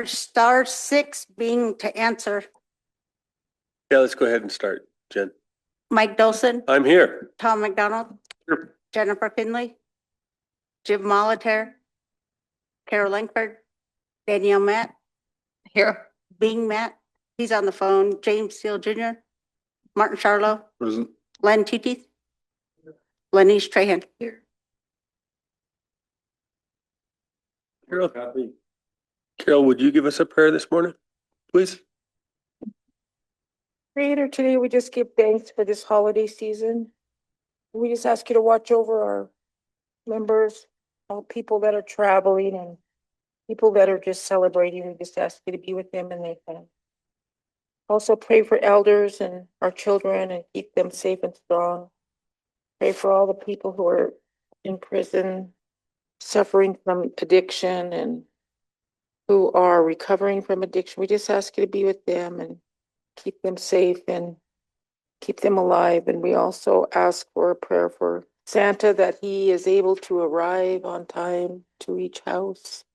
Star six being to answer. Yeah, let's go ahead and start, Jen. Mike Dolson, I'm here. Tom McDonald, Sure. Jennifer Finley, Jim Molitor, Carol Langford, Danielle Matt, here, Bing Matt, he's on the phone, James Steele Jr., Martin Charlo, Present. Len Titi, Lenise Trahan. Here. Carol, would you give us a prayer this morning, please? Creator, today we just give thanks for this holiday season. We just ask you to watch over our members, all people that are traveling and people that are just celebrating. We just ask you to be with them and their family. Also pray for elders and our children and keep them safe and strong. Pray for all the people who are in prison, suffering from addiction and who are recovering from addiction. We just ask you to be with them and keep them safe and keep them alive. And we also ask for a prayer for Santa that he is able to arrive on time to each house.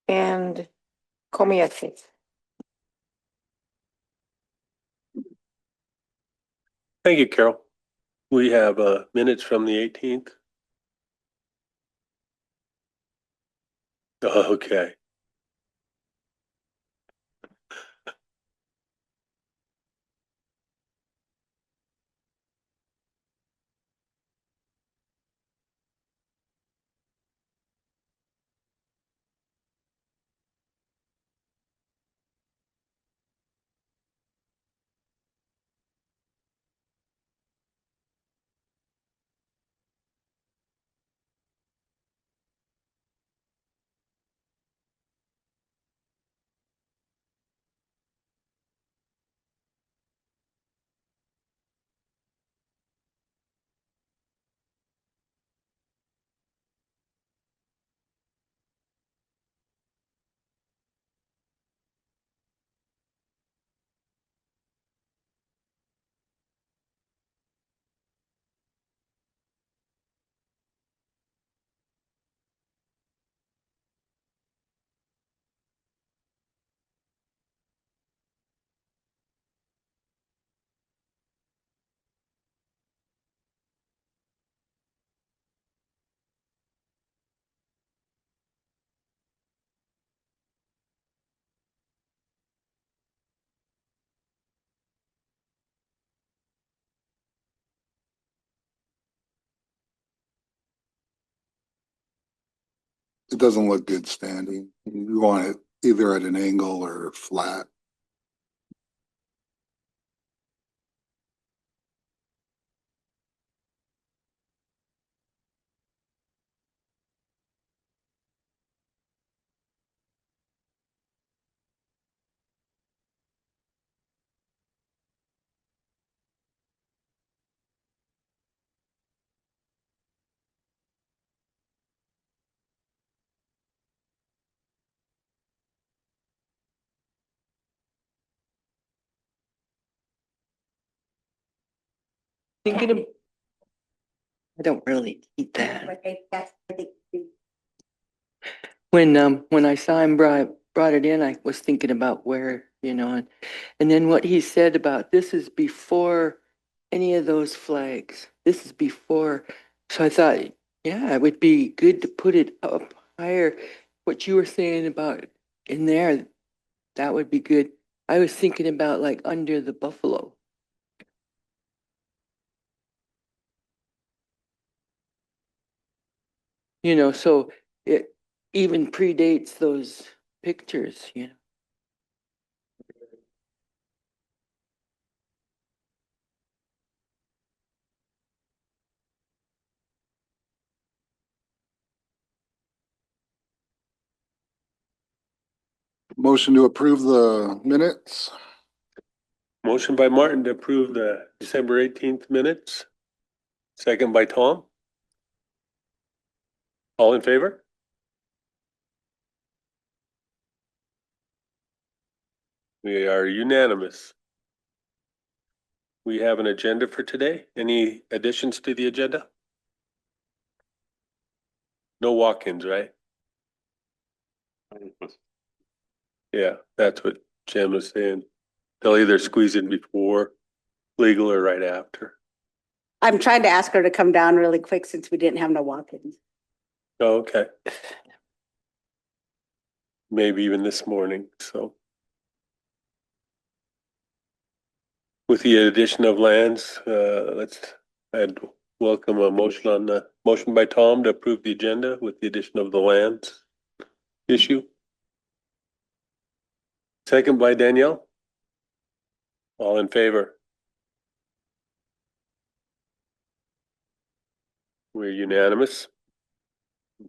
And Komiyachi. Thank you, Carol. We have minutes from the 18th. Okay. It doesn't look good standing. You want it either at an angle or flat. Thinking of, I don't really eat that. When I saw him brought it in, I was thinking about where, and then what he said about this is before any of those flags. This is before. So I thought, yeah, it would be good to put it up higher. What you were saying about in there, that would be good. I was thinking about like under the buffalo. So it even predates those pictures. Motion to approve the minutes. Motion by Martin to approve the December 18th minutes. Second by Tom. All in favor? We are unanimous. We have an agenda for today. Any additions to the agenda? No walk-ins, right? Yeah, that's what Jim was saying. They'll either squeeze in before legal or right after. I'm trying to ask her to come down really quick since we didn't have no walk-ins. Oh, okay. Maybe even this morning, so. With the addition of lands, I'd welcome a motion by Tom to approve the agenda with the addition of the lands issue. Second by Danielle. All in favor? We're unanimous.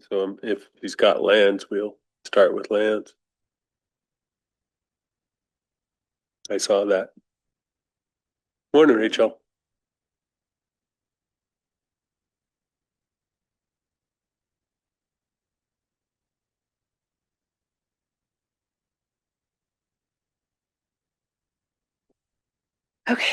So if he's got lands, we'll start with lands. I saw that. Morning, Rachel. Okay.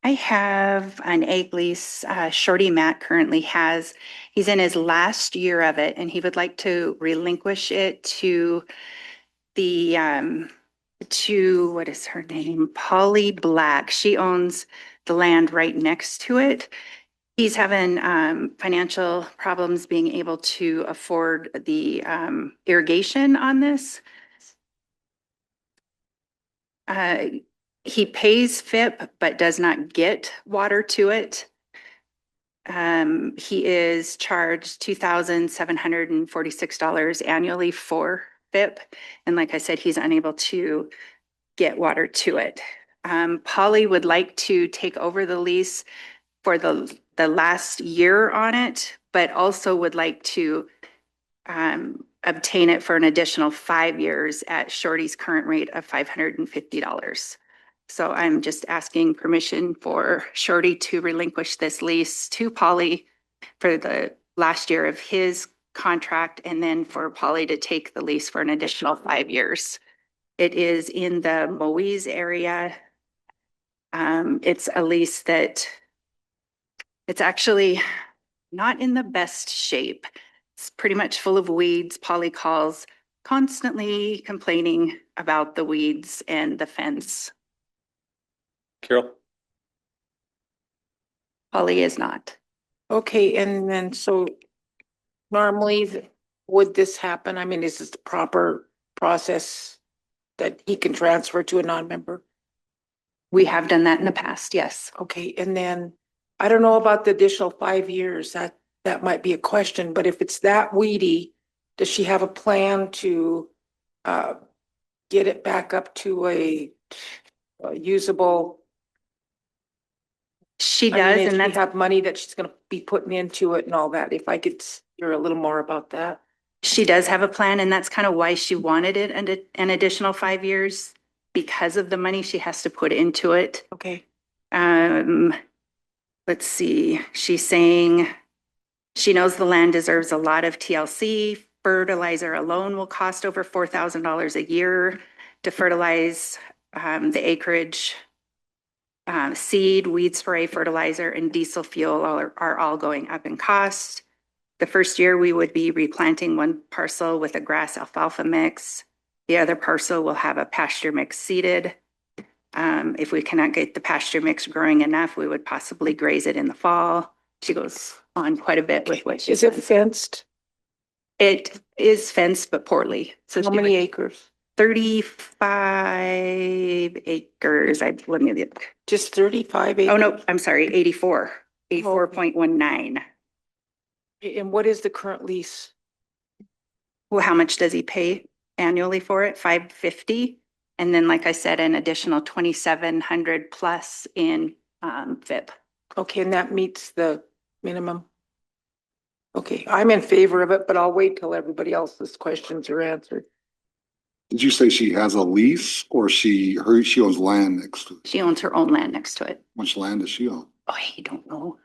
I have an egg lease, Shorty Matt currently has. He's in his last year of it and he would like to relinquish it to the, what is her name? Polly Black. She owns the land right next to it. He's having, financial problems being able to afford the, irrigation on this. He pays FIP but does not get water to it. He is charged $2,746 annually for FIP. And like I said, he's unable to get water to it. Polly would like to take over the lease for the last year on it, but also would like to obtain it for an additional 5 years at Shorty's current rate of $550. So I'm just asking permission for Shorty to relinquish this lease to Polly for the last year of his contract and then for Polly to take the lease for an additional 5 years. It is in the Moise area. It's a lease that it's actually not in the best shape. It's pretty much full of weeds. Polly calls constantly complaining about the weeds and the fence. Carol? Polly is not. Okay, and then so normally would this happen? I mean, is this the proper process that he can transfer to a non-member? We have done that in the past, yes. Okay, and then I don't know about the additional 5 years. That might be a question, but if it's that weedy, does she have a plan to get it back up to a usable? She I mean, does, does and she that's, have money that she's gonna be putting into it and all that? If I could hear a little more about that. she does have a plan, and that's kind of why she wanted it an additional 5 years because of the money she has to put into it. Okay, Let's see, she's saying she knows the land deserves a lot of TLC. Fertilizer alone will cost over $4,000 a year to fertilize the acreage. Seed, weed spray, fertilizer, and diesel fuel are all going up in cost. The first year we would be replanting one parcel with a grass alfalfa mix. The other parcel will have a pasture mix seeded. If we cannot get the pasture mix growing enough, we would possibly graze it in the fall. She goes on quite a bit with what she is it says. fenced? It is fenced, but poorly. So How she many would- acres? 35 acres. Let me look. Just 35 acres? Oh, no, I'm sorry, 84.19. And what is the current lease? Well, how much does he pay annually for it? $550. And then, like I said, an additional 2,700 plus in FIP. Okay, and that meets the minimum? Okay, I'm in favor of it, but I'll wait till everybody else's questions are answered. Did you say she has a lease or she owns land next to it? She owns her own land next to it. How much land does she own? Oh, I don't know.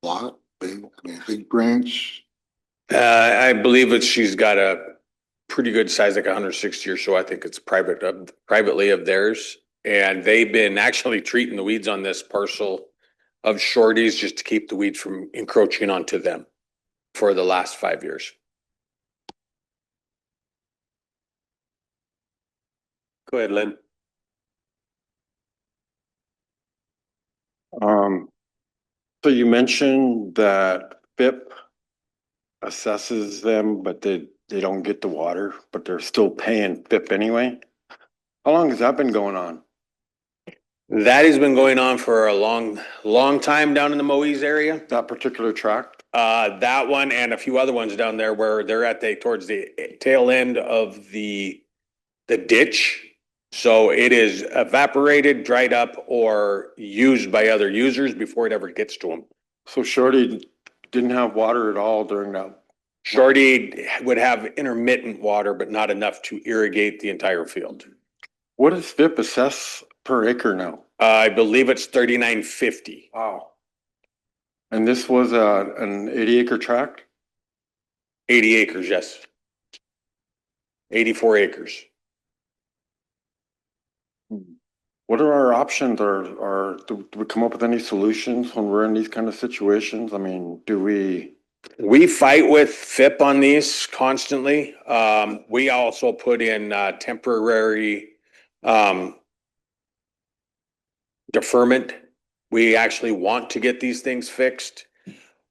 Lot, big, I mean, big branch? I believe she's got a pretty good size, like 160 or so. I think it's privately of theirs. And they've been actually treating the weeds on this parcel of Shorty's just to keep the weeds from encroaching onto them for the last 5 years. Go ahead, Lynn. So you mentioned that FIP assesses them, but they don't get the water, but they're still paying FIP anyway? How long has that been going on? That has been going on for a long time down in the Moise area. That particular tract? That one and a few other ones down there where they're towards the tail end of the ditch. So it is evaporated, dried up, or used by other users before it ever gets to them. So Shorty didn't have water at all during that. Shorty would have intermittent water, but not enough to irrigate the entire field. What does FIP assess per acre now? I believe it's 39.50. Wow. And this was an 80-acre tract? 80 acres, yes. 84 acres. What are our options, or do we come up with any solutions when we're in these kind of situations? I mean, do we? We fight with FIP on these constantly. We also put in temporary deferment. We actually want to get these things fixed.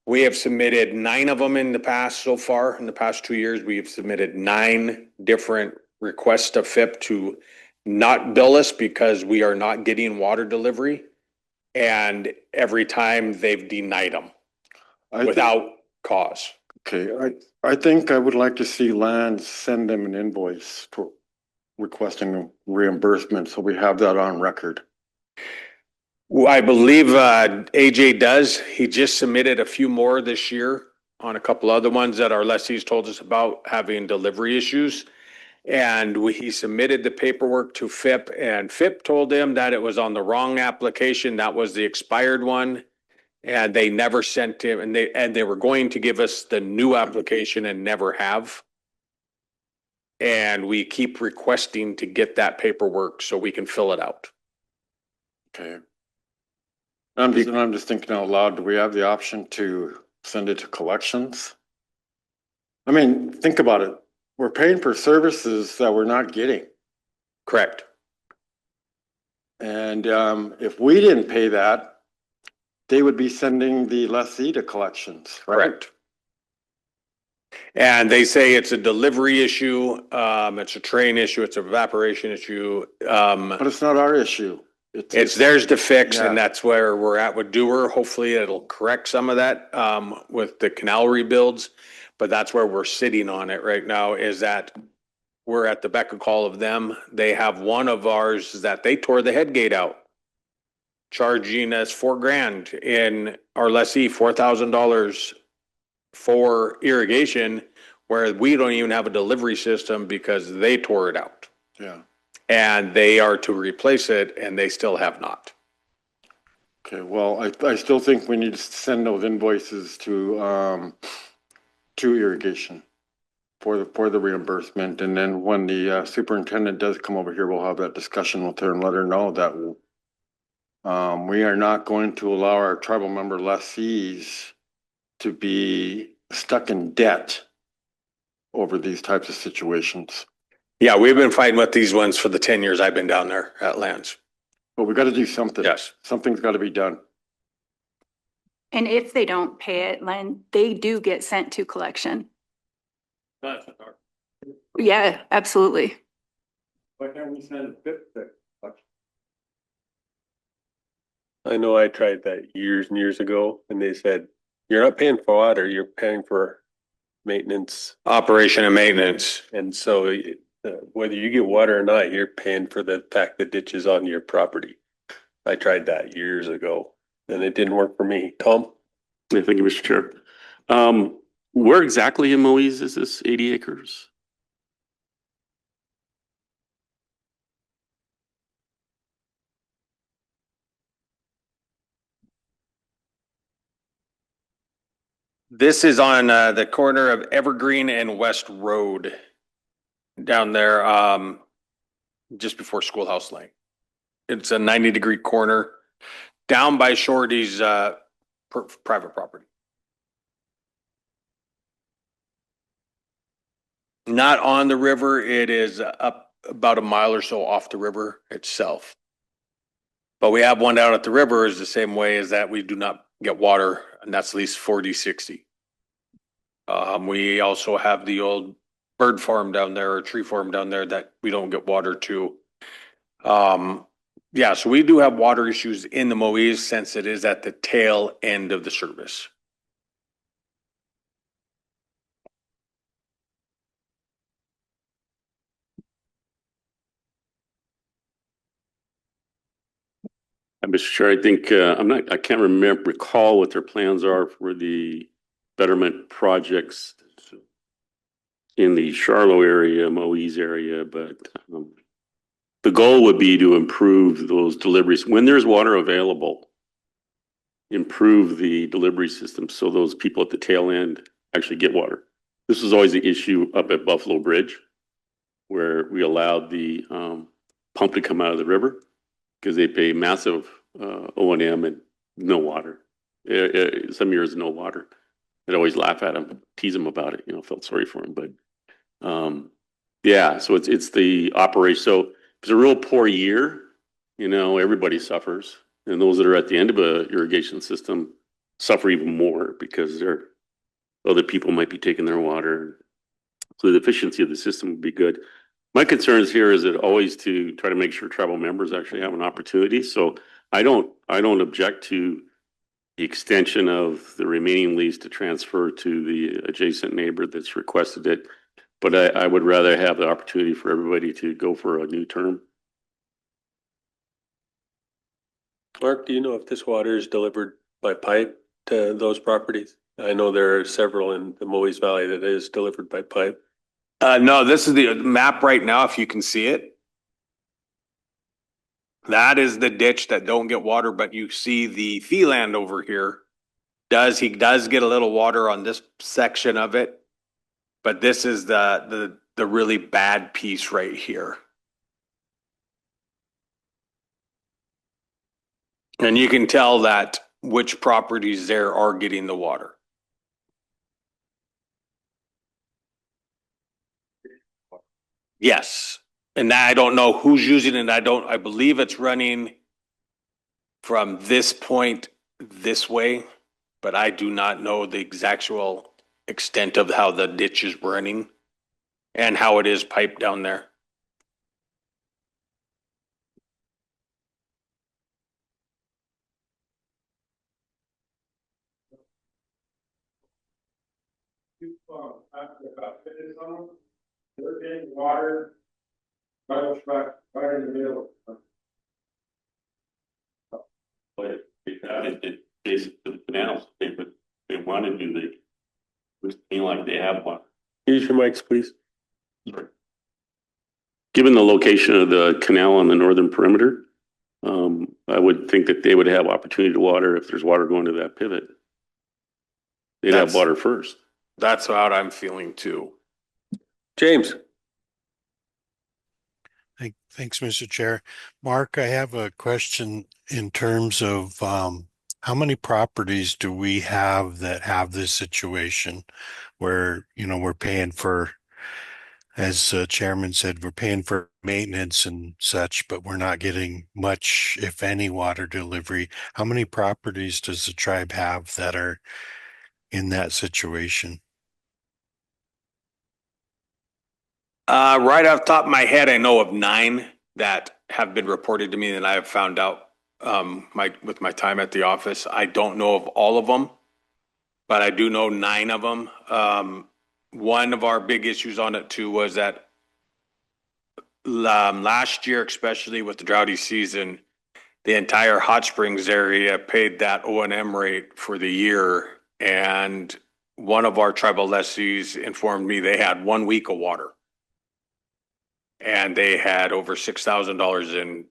We have submitted 9 of them in the past so far. In the past 2 years, we have submitted 9 different requests to FIP to not bill us because we are not getting water delivery. And every time they've denied them without cause. Okay, I think I would like to see Land send them an invoice for requesting reimbursement, so we have that on record. Well, I believe AJ does. He just submitted a few more this year on a couple other ones that our lessees told us about having delivery issues. And he submitted the paperwork to FIP, and FIP told him that it was on the wrong application. That was the expired one. And they never sent him, and they were going to give us the new application and never have. And we keep requesting to get that paperwork so we can fill it out. Okay. I'm just thinking out loud, do we have the option to send it to collections? I mean, think about it. We're paying for services that we're not getting. Correct. And if we didn't pay that, they would be sending the lessee to collections, right? Correct. And they say it's a delivery issue, it's a train issue, it's an evaporation issue. But it's not our issue. It's theirs to fix, Yeah. and that's where we're at with Dewar. Hopefully it'll correct some of that with the canal rebuilds. But that's where we're sitting on it right now, is that we're at the beck and call of them. They have one of ours that they tore the head gate out, charging us $4,000 in our lessee, $4,000 for irrigation, where we don't even have a delivery system because they tore it out. Yeah. And they are to replace it, and they still have not. Okay, well, I still think we need to send those invoices to irrigation for the reimbursement. And then when the superintendent does come over here, we'll have that discussion with her and let her know that we are not going to allow our tribal member lessees to be stuck in debt over these types of situations. Yeah, we've been fighting with these ones for the 10 years I've been down there at Lands. But we got to do something. Yes. Something's got to be done. And if they don't pay it, Len, they do get sent to collection. Yeah, absolutely. Why can't we send it? I know I tried that years and years ago, and they said, you're not paying for water, you're paying for maintenance. Operation and maintenance. And so whether you get water or not, you're paying for the fact the ditch is on your property. I tried that years ago, and it didn't work for me. Tom? Yeah, thank you, Mr. Chair. Where exactly in Moise is this 80 acres? This is on the corner of Evergreen and West Road down there, just before Schoolhouse Lane. It's a 90-degree corner down by Shorty's private property. Not on the river. It is up about a mile or so off the river itself. But we have one down at the river is the same way as that we do not get water, and that's at least 40-60. We also have the old bird farm down there or tree farm down there that we don't get water to. Yeah, so we do have water issues in the Moise since it is at the tail end of the service. Mr. Chair, I think, I can't recall what their plans are for the betterment projects in the Charlotte area, Moise area, but the goal would be to improve those deliveries. When there's water available, improve the delivery system so those people at the tail end actually get water. This was always the issue up at Buffalo Bridge, where we allowed the pump to come out of the river because they pay massive O&M and no water. Some years, no water. I'd always laugh at them, tease them about it, felt sorry for them. But yeah, so it's the operation. So if it's a real poor year, everybody suffers. And those that are at the end of a irrigation system suffer even more because other people might be taking their water. So the efficiency of the system would be good. My concerns here is that always to try to make sure tribal members actually have an opportunity. So I don't object to the extension of the remaining lease to transfer to the adjacent neighbor that's requested it. But I would rather have the opportunity for everybody to go for a new term. Mark, do you know if this water is delivered by pipe to those properties? I know there are several in the Moise Valley that is delivered by pipe. No, this is the map right now, if you can see it. That is the ditch that don't get water, but you see the fee land over here. He does get a little water on this section of it, but this is the really bad piece right here. And you can tell that which properties there are getting the water. Yes. And I don't know who's using it. I believe it's running from this point this way, but I do not know the actual extent of how the ditch is running and how it is piped down there. Water, right in the middle. But it basically the canals, they want to do the, which seem like they have one. Use your mics, please. Sorry. Given the location of the canal on the northern perimeter, I would think that they would have opportunity to water if there's water going to that pivot. They'd have water first. That's how I'm feeling too. James. Thanks, Mr. Chair. Mark, I have a question in terms of how many properties do we have that have this situation where, we're paying for, as Chairman said, we're paying for maintenance and such, but we're not getting much, if any, water delivery. How many properties does the tribe have that are in that situation? Right off the top of my head, I know of 9 that have been reported to me that I have found out with my time at the office. I don't know of all of them, but I do know 9 of them. One of our big issues on it too was that last year, especially with the droughty season, the entire Hot Springs area paid that O&M rate for the year. And one of our tribal lessees informed me they had 1 week of water. And they had over $6,000 in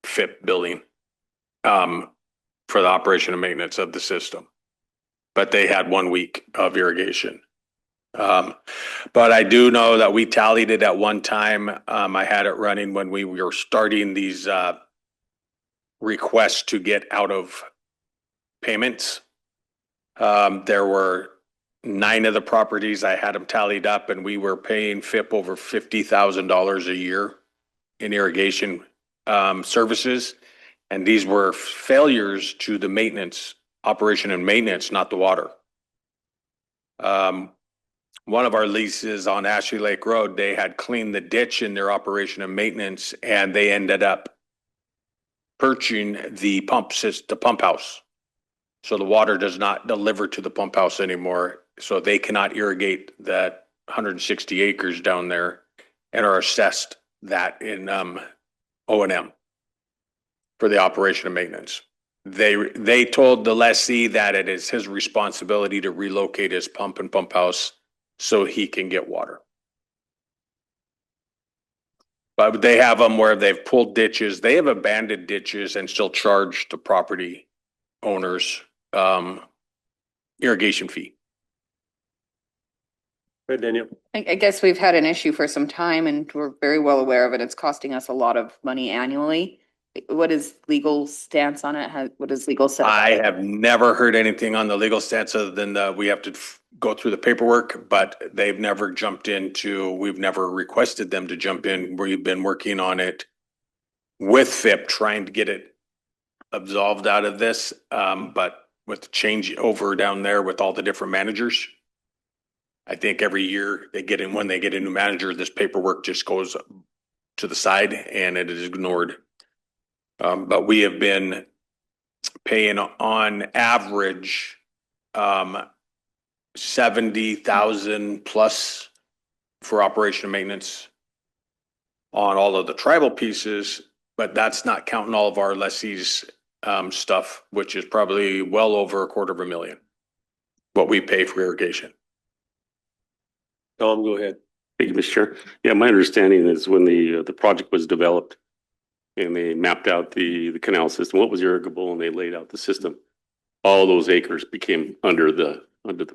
FIP billing for the operation and maintenance of the system. But they had 1 week of irrigation. But I do know that we tallied it at one time. I had it running when we were starting these requests to get out of payments. There were 9 of the properties. I had them tallied up and we were paying FIP over $50,000 a year in irrigation services. And these were failures to the maintenance, operation and maintenance, not the water. One of our leases on Ashley Lake Road, they had cleaned the ditch in their operation and maintenance, and they ended up purchasing the pump house. So the water does not deliver to the pump house anymore. So they cannot irrigate that 160 acres down there and are assessed that in O&M for the operation and maintenance. They told the lessee that it is his responsibility to relocate his pump and pump house so he can get water. But they have them where they've pulled ditches. They have abandoned ditches and still charge the property owners irrigation fee. Right, Daniel? I guess we've had an issue for some time and we're very well aware of it. It's costing us a lot of money annually. What is legal stance on it? What is legal say? I have never heard anything on the legal stance other than we have to go through the paperwork, but they've never jumped into, we've never requested them to jump in. We've been working on it with FIP, trying to get it absolved out of this. But with the change over down there with all the different managers, I think every year when they get a new manager, this paperwork just goes to the side and it is ignored. But we have been paying on average 70,000 plus for operation and maintenance on all of the tribal pieces, but that's not counting all of our lessees stuff, which is probably well over $250,000 what we pay for irrigation. Tom, go ahead. Thank you, Mr. Chair. Yeah, my understanding is when the project was developed and they mapped out the canal system, what was irrigable, and they laid out the system, all those acres became under the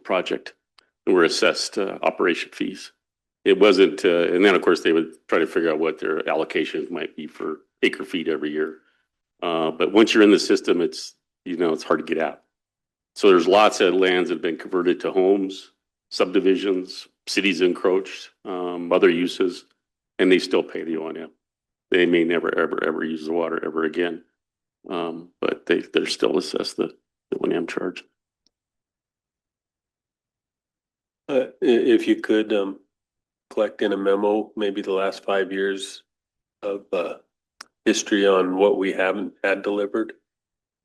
project and were assessed operation fees. It wasn't, and then of course they would try to figure out what their allocations might be for acre feet every year. But once you're in the system, it's hard to get out. So there's lots of lands that have been converted to homes, subdivisions, cities encroached, other uses, and they still pay the O&M. They may never, ever use the water ever again. But they're still assessed the O&M charge. If you could collect in a memo, maybe the last 5 years of history on what we haven't had delivered,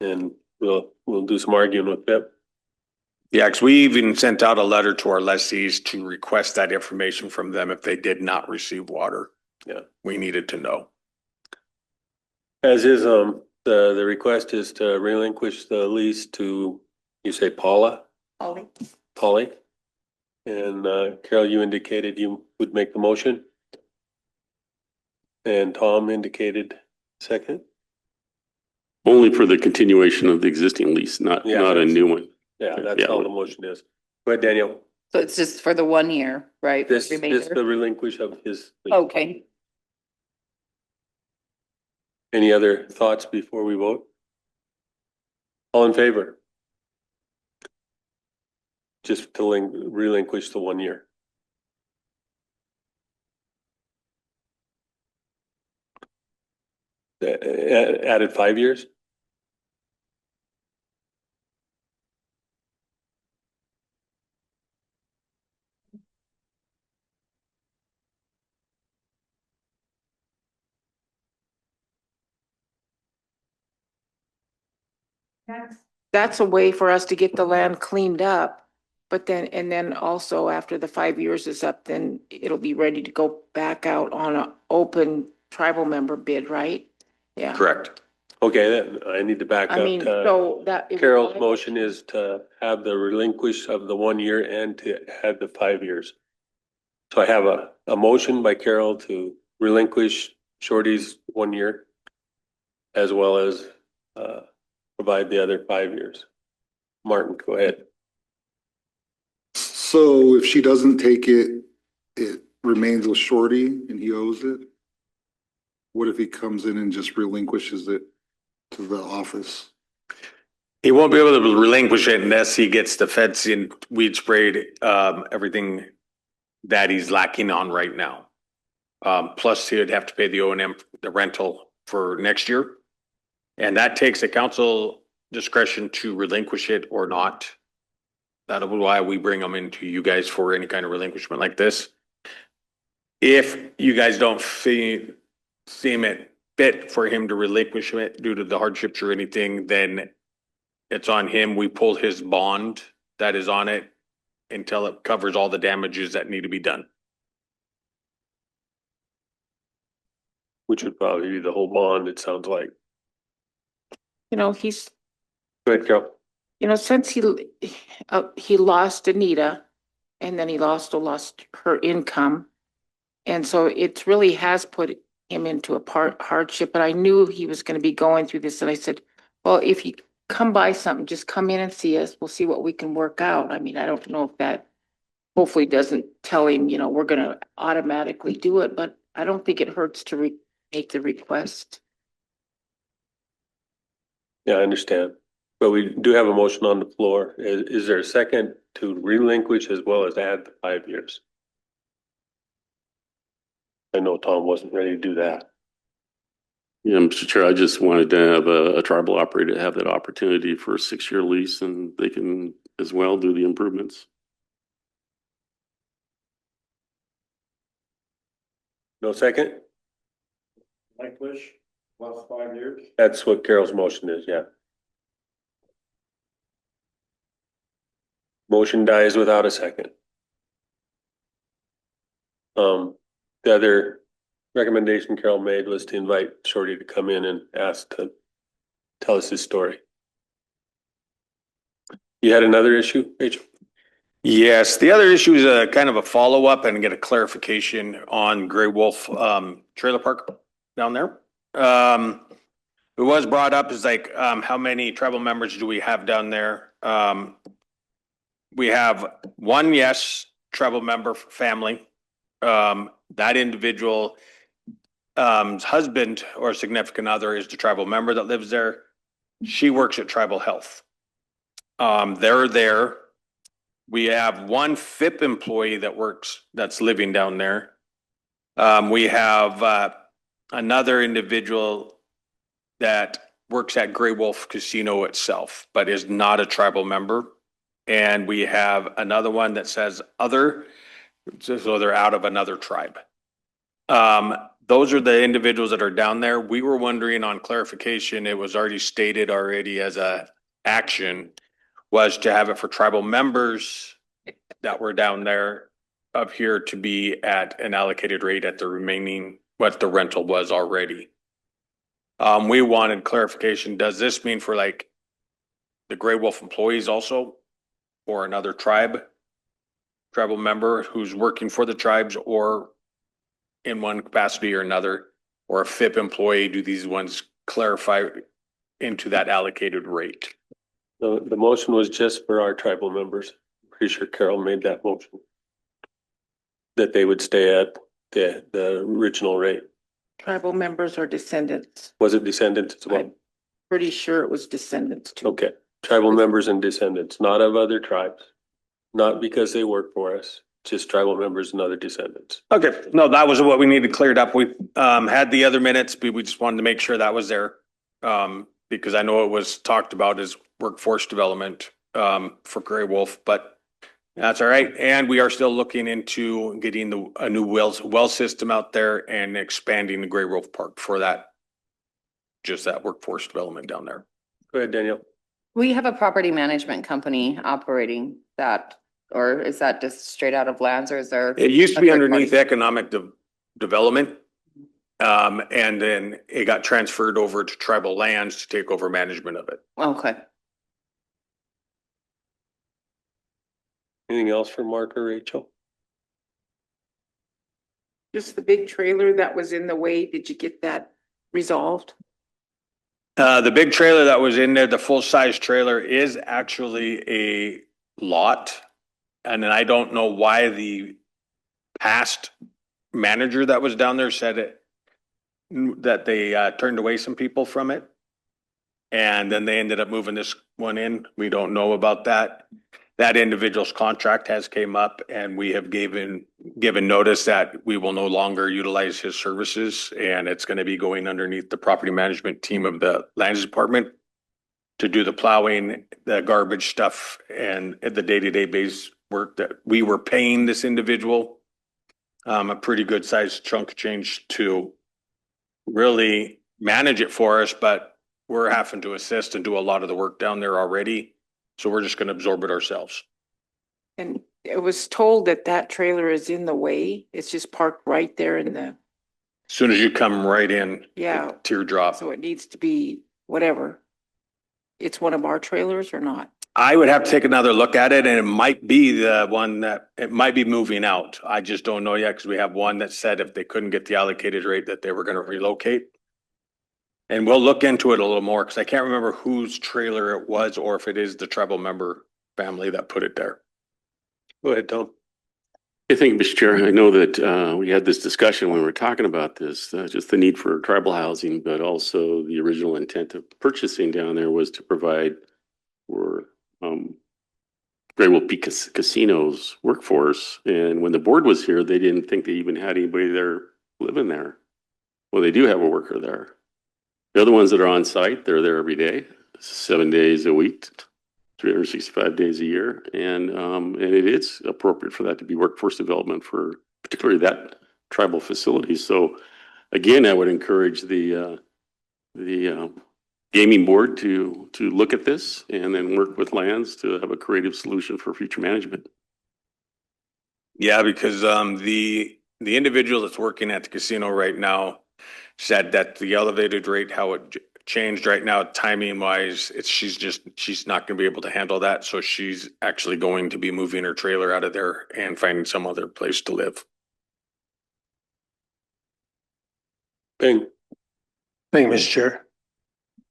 and we'll do some arguing with Pip. Yeah, because we even sent out a letter to our lessees to request that information from them if they did not receive water. Yeah, we needed to know. As is, the request is to relinquish the lease to, you say Polly? And Carol, you indicated you would make the motion. And Tom indicated second. Only for the continuation of the existing lease, not a new one. Yeah, that's all the motion is. Go ahead, Daniel. So it's just for the 1 year, right? This Remainder? is the relinquish of his lease. Okay. Any other thoughts before we vote? All in favor? Just to relinquish the 1 year. Added 5 years? That's a way for us to get the land cleaned up. But then also after the 5 years is up, then it'll be ready to go back out on an open tribal member bid, right? Yeah. Correct. Okay, then I need to back I mean, up. so that. Carol's motion is to have the relinquish of the 1 year and to add the 5 years. So I have a motion by Carol to relinquish Shorty's 1 year as well as provide the other 5 years. Martin, go ahead. So if she doesn't take it, it remains with Shorty and he owes it? What if he comes in and just relinquishes it to the office? He won't be able to relinquish it unless he gets the fencing, weed sprayed, everything that he's lacking on right now. Plus he would have to pay the O&M, the rental for next year. And that takes the council discretion to relinquish it or not. That's why we bring them into you guys for any kind of relinquishment like this. If you guys don't seem it fit for him to relinquish it due to the hardships or anything, then it's on him. We pull his bond that is on it until it covers all the damages that need to be done. Which would probably be the whole bond, it sounds like. You know, he's, Go ahead, Carol. you know, since he lost Anita and then he lost her income. And so it really has put him into a hardship, but I knew he was going to be going through this. And I said, well, if you come by something, just come in and see us. We'll see what we can work out. I mean, I don't know if that hopefully doesn't tell him, you know, we're going to automatically do it, but I don't think it hurts to make the request. Yeah, I understand. But we do have a motion on the floor. Is there a second to relinquish as well as add the 5 years? I know Tom wasn't ready to do that. Yeah, Mr. Chair, I just wanted to have a tribal operator have that opportunity for a 6-year lease, and they can as well do the improvements. No second? Relinquish, last 5 years. That's what Carol's motion is, yeah. Motion dies without a second. The other recommendation Carol made was to invite Shorty to come in and ask to tell us his story. You had another issue, Rachel? Yes, the other issue is a kind of a follow-up and get a clarification on Gray Wolf Trailer Park down there. It was brought up is like, how many tribal members do we have down there? We have one, yes, tribal member family. That individual husband or significant other is the tribal member that lives there. She works at Tribal Health. They're there. We have one FIP employee that's living down there. We have another individual that works at Gray Wolf Casino itself, but is not a tribal member. And we have another one that says other, so they're out of another tribe. Those are the individuals that are down there. We were wondering on clarification, it was already stated as a action, was to have it for tribal members that were down there up here to be at an allocated rate at the remaining, what the rental was already. We wanted clarification. Does this mean for like the Gray Wolf employees also, or another tribal member who's working for the tribes or in one capacity or another, or a FIP employee? Do these ones clarify into that allocated rate? The motion was just for our tribal members. Pretty sure Carol made that motion. That they would stay at the original rate. Tribal members or descendants. Was it descendants as well? I'm pretty sure it was descendants too. Okay, tribal members and descendants, not of other tribes. Not because they work for us, just tribal members and other descendants. Okay, no, that was what we needed cleared up. We had the other minutes, but we just wanted to make sure that was there. Because I know it was talked about as workforce development for Gray Wolf, but that's all right. And we are still looking into getting a new well system out there and expanding the Gray Wolf Park for that. Just that workforce development down there. Go ahead, Danielle. We have a property management company operating that, or is that just straight out of lands, or is there? It used to a be third underneath party? economic development. And then it got transferred over to tribal lands to take over management of it. Okay. Anything else for Mark or Rachel? Just the big trailer that was in the way. Did you get that resolved? The big trailer that was in there, the full-size trailer, is actually a lot. And then I don't know why the past manager that was down there said that they turned away some people from it. And then they ended up moving this one in. We don't know about that. That individual's contract has came up and we have given given notice that we will no longer utilize his services, and it's going to be going underneath the property management team of the lands department to do the plowing, the garbage stuff, and the day-to-day base work that we were paying this individual a pretty good sized chunk of change to really manage it for us, but we're having to assist and do a lot of the work down there already. So we're just going to absorb it ourselves. And it was told that that trailer is in the way. It's just parked right there in the, As soon as you come right in, Yeah. teardrop. so it needs to be whatever. It's one of our trailers or not? I would have to take another look at it, and it might be the one that, it might be moving out. I just don't know yet, because we have one that said if they couldn't get the allocated rate that they were going to relocate. And we'll look into it a little more, because I can't remember whose trailer it was, or if it is the tribal member family that put it there. Go ahead, Tom. I think, Mr. Chair, I know that we had this discussion when we were talking about this, just the need for tribal housing, but also the original intent of purchasing down there was to provide for Great Wolf Peak Casino's workforce. And when the board was here, they didn't think they even had anybody there living there. Well, they do have a worker there. The other ones that are on site, they're there every day, 7 days a week, 365 days a year. And it is appropriate for that to be workforce development for particularly that tribal facility. So again, I would encourage the gaming board to look at this and then work with lands to have a creative solution for future management. Yeah, because the individual that's working at the casino right now said that the elevated rate, how it changed right now, timing wise, she's not going to be able to handle that. So she's actually going to be moving her trailer out of there and finding some other place to live. Bing. Thank you, Mr. Chair.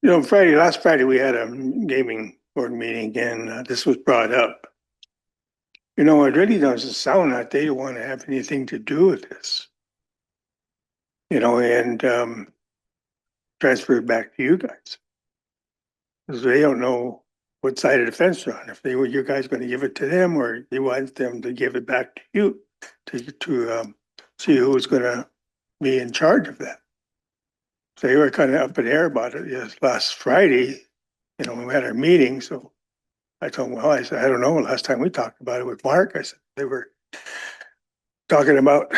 You know, last Friday, we had a gaming board meeting and this was brought up. You know, it really doesn't sound like they don't want to have anything to do with this. You know, and transfer it back to you guys. Because they don't know what side of the fence they're on. If they were, you guys going to give it to them, or you want them to give it back to you to see who's going to be in charge of that. So they were kind of up in the air about it. Yes, last Friday, you know, we had our meeting. So I told them, well, I said, I don't know. Last time we talked about it with Mark, I said they were talking about,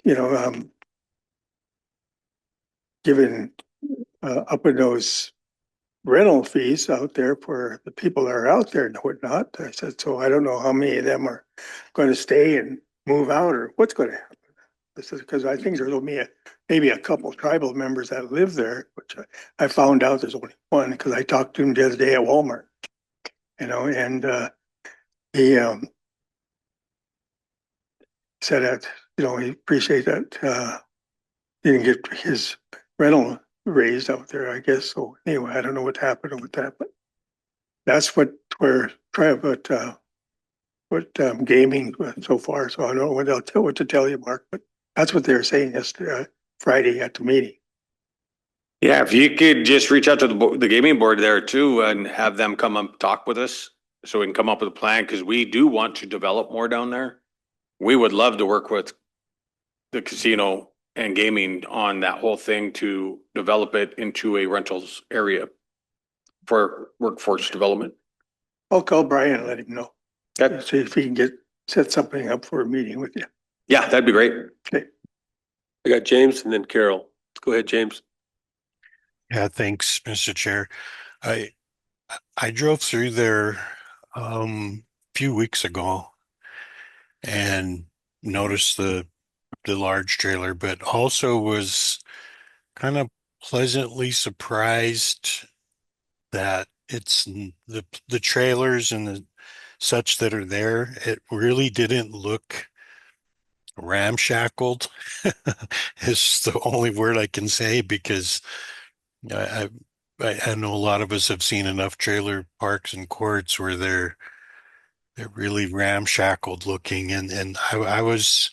you know, giving upping those rental fees out there for the people that are out there and whatnot. I said, so I don't know how many of them are going to stay and move out or what's going to happen. I said, because I think there'll be maybe a couple tribal members that live there, which I found out there's only one because I talked to him the other day at Walmart, you know, and he said that, you know, he appreciate that he didn't get his rental raised out there, I guess. So anyway, I don't know what happened with that, but that's what we're trying about what gaming so far. So I don't know what to tell you, Mark, but that's what they were saying yesterday, Friday at the meeting. Yeah, if you could just reach out to the gaming board there too and have them come up talk with us so we can come up with a plan, because we do want to develop more down there. We would love to work with the casino and gaming on that whole thing to develop it into a rentals area for workforce development. I'll call Brian and let him know. Okay. See if he can set something up for a meeting with you. Yeah, that'd be great. Okay. I got James and then Carol. Go ahead, James. Yeah, thanks, Mr. Chair. I drove through there a few weeks ago and noticed the large trailer, but also was kind of pleasantly surprised that it's the trailers and the such that are there. It really didn't look ramshackled is the only word I can say, because I, I know a lot of us have seen enough trailer parks and courts where they're really ramshackled looking, and I was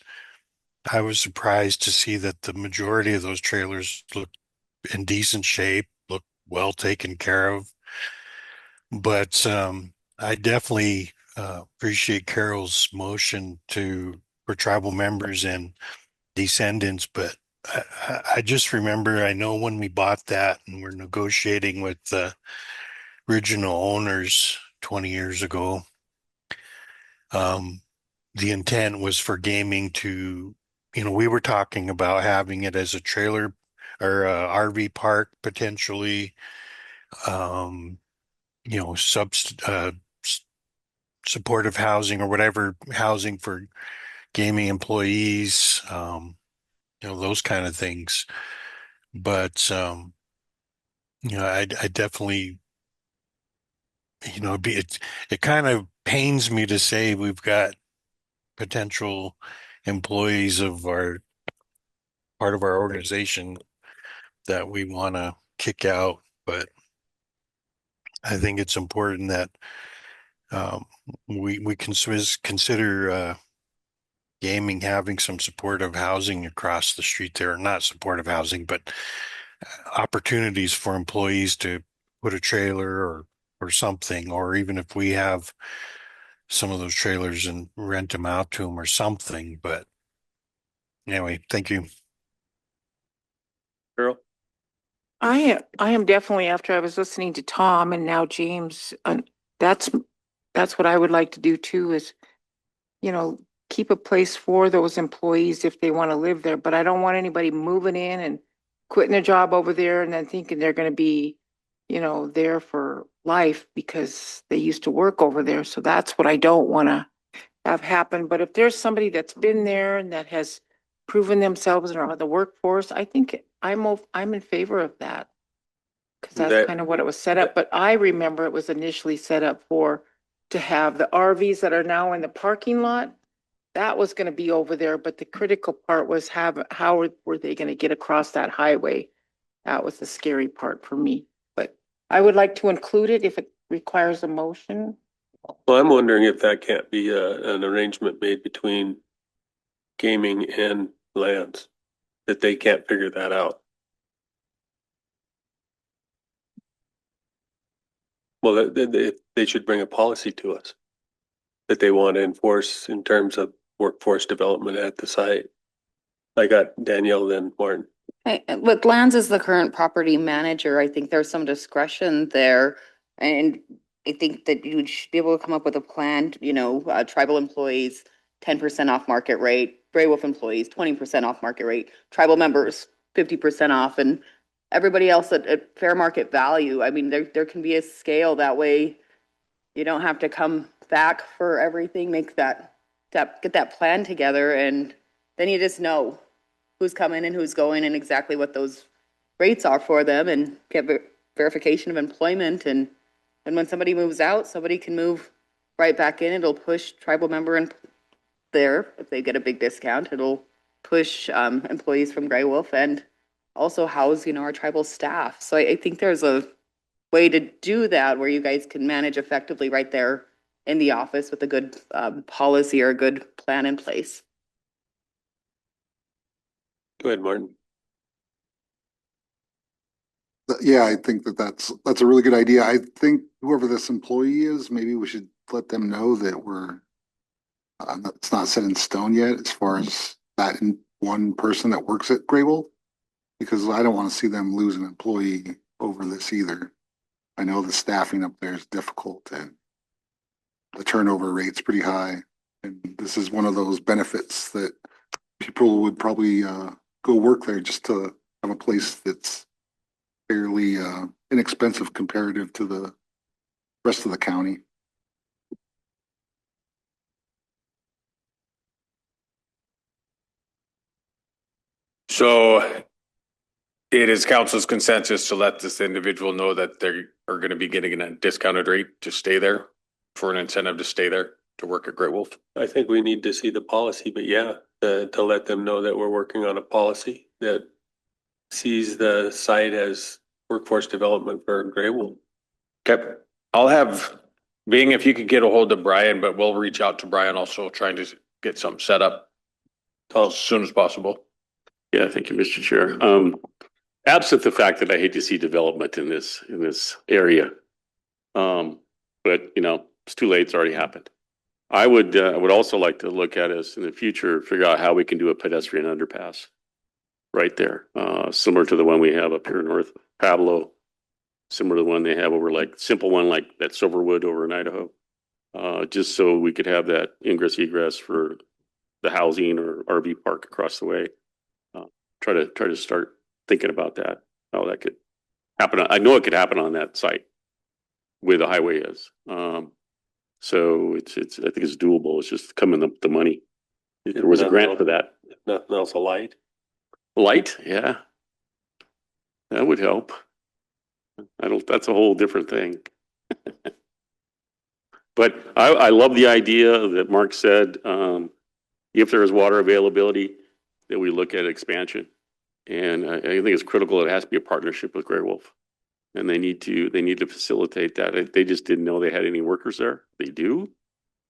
surprised to see that the majority of those trailers look in decent shape, look well taken care of. But I definitely appreciate Carol's motion to for tribal members and descendants, but I just remember, I know when we bought that and we're negotiating with the original owners 20 years ago, the intent was for gaming to, we were talking about having it as a trailer or a RV park potentially, um, supportive housing or whatever housing for gaming employees, those kind of things. But, I definitely, it kind of pains me to say we've got potential employees of our part of our organization that we want to kick out, but I think it's important that um, we consider gaming having some supportive housing across the street there, not supportive housing, but opportunities for employees to put a trailer or something, or even if we have some of those trailers and rent them out to them or something. But anyway, thank you. Carol? I am definitely, after I was listening to Tom and now James, that's, that's what I would like to do too, is, keep a place for those employees if they want to live there, but I don't want anybody moving in and quitting their job over there and then thinking they're going to be, there for life because they used to work over there. So that's what I don't want to have happen. But if there's somebody that's been there and that has proven themselves and are on the workforce, I think I'm in favor of that. Because that's kind of what it was set up. But I remember it was initially set up to have the RVs that are now in the parking lot. That was going to be over there, but the critical part was how were they going to get across that highway? That was the scary part for me. But I would like to include it if it requires a motion. Well, I'm wondering if that can't be an arrangement made between gaming and lands, that they can't figure that out. Well, they should bring a policy to us that they want to enforce in terms of workforce development at the site. I got Danielle, then Martin. With Lands as the current property manager, I think there's some discretion there. And I think that you should be able to come up with a plan, tribal employees, 10% off market rate, Grey Wolf employees, 20% off market rate, tribal members, 50% off, and everybody else at fair market value. I mean, there can be a scale that way. You don't have to come back for everything, get that plan together, and then you just know who's coming and who's going and exactly what those rates are for them and get verification of employment. And when somebody moves out, somebody can move right back in. It'll push tribal member in there. If they get a big discount, it'll push employees from Grey Wolf and also house, our tribal staff. So I think there's a way to do that where you guys can manage effectively right there in the office with a good policy or a good plan in place. Go ahead, Martin. Yeah, I think that's a really good idea. I think whoever this employee is, maybe we should let them know that it's not set in stone yet as far as that one person that works at Grey Wolf, because I don't want to see them lose an employee over this either. I know the staffing up there is difficult and the turnover rate's pretty high. And this is one of those benefits that people would probably go work there just to have a place that's fairly inexpensive comparative to the rest of the county. So it is council's consensus to let this individual know that they are going to be getting a discounted rate to stay there, for an incentive to stay there, to work at Great Wolf. I think we need to see the policy, but yeah, to let them know that we're working on a policy that sees the site as workforce development for Grey Wolf. Okay, I'll have, being if you could get a hold of Brian, but we'll reach out to Brian also, trying to get something set up as soon as possible. Yeah, thank you, Mr. Chair. Absent the fact that I hate to see development in this area. But it's too late. It's already happened. I would also like to look at is in the future, figure out how we can do a pedestrian underpass right there, similar to the one we have up here north of Pablo, similar to the one they have over like simple one like that Silverwood over in Idaho. Just so we could have that ingress egress for the housing or RV park across the way. Try to start thinking about that, how that could happen. I know it could happen on that site where the highway is. So it's I think it's doable. It's just coming up the money. If there was a grant for that. If nothing else, a light. Light, yeah. That would help. That's a whole different thing. But I love the idea that Mark said, if there is water availability, that we look at expansion. And I think it's critical. It has to be a partnership with Grey Wolf. And they need to facilitate that. They just didn't know they had any workers there. They do.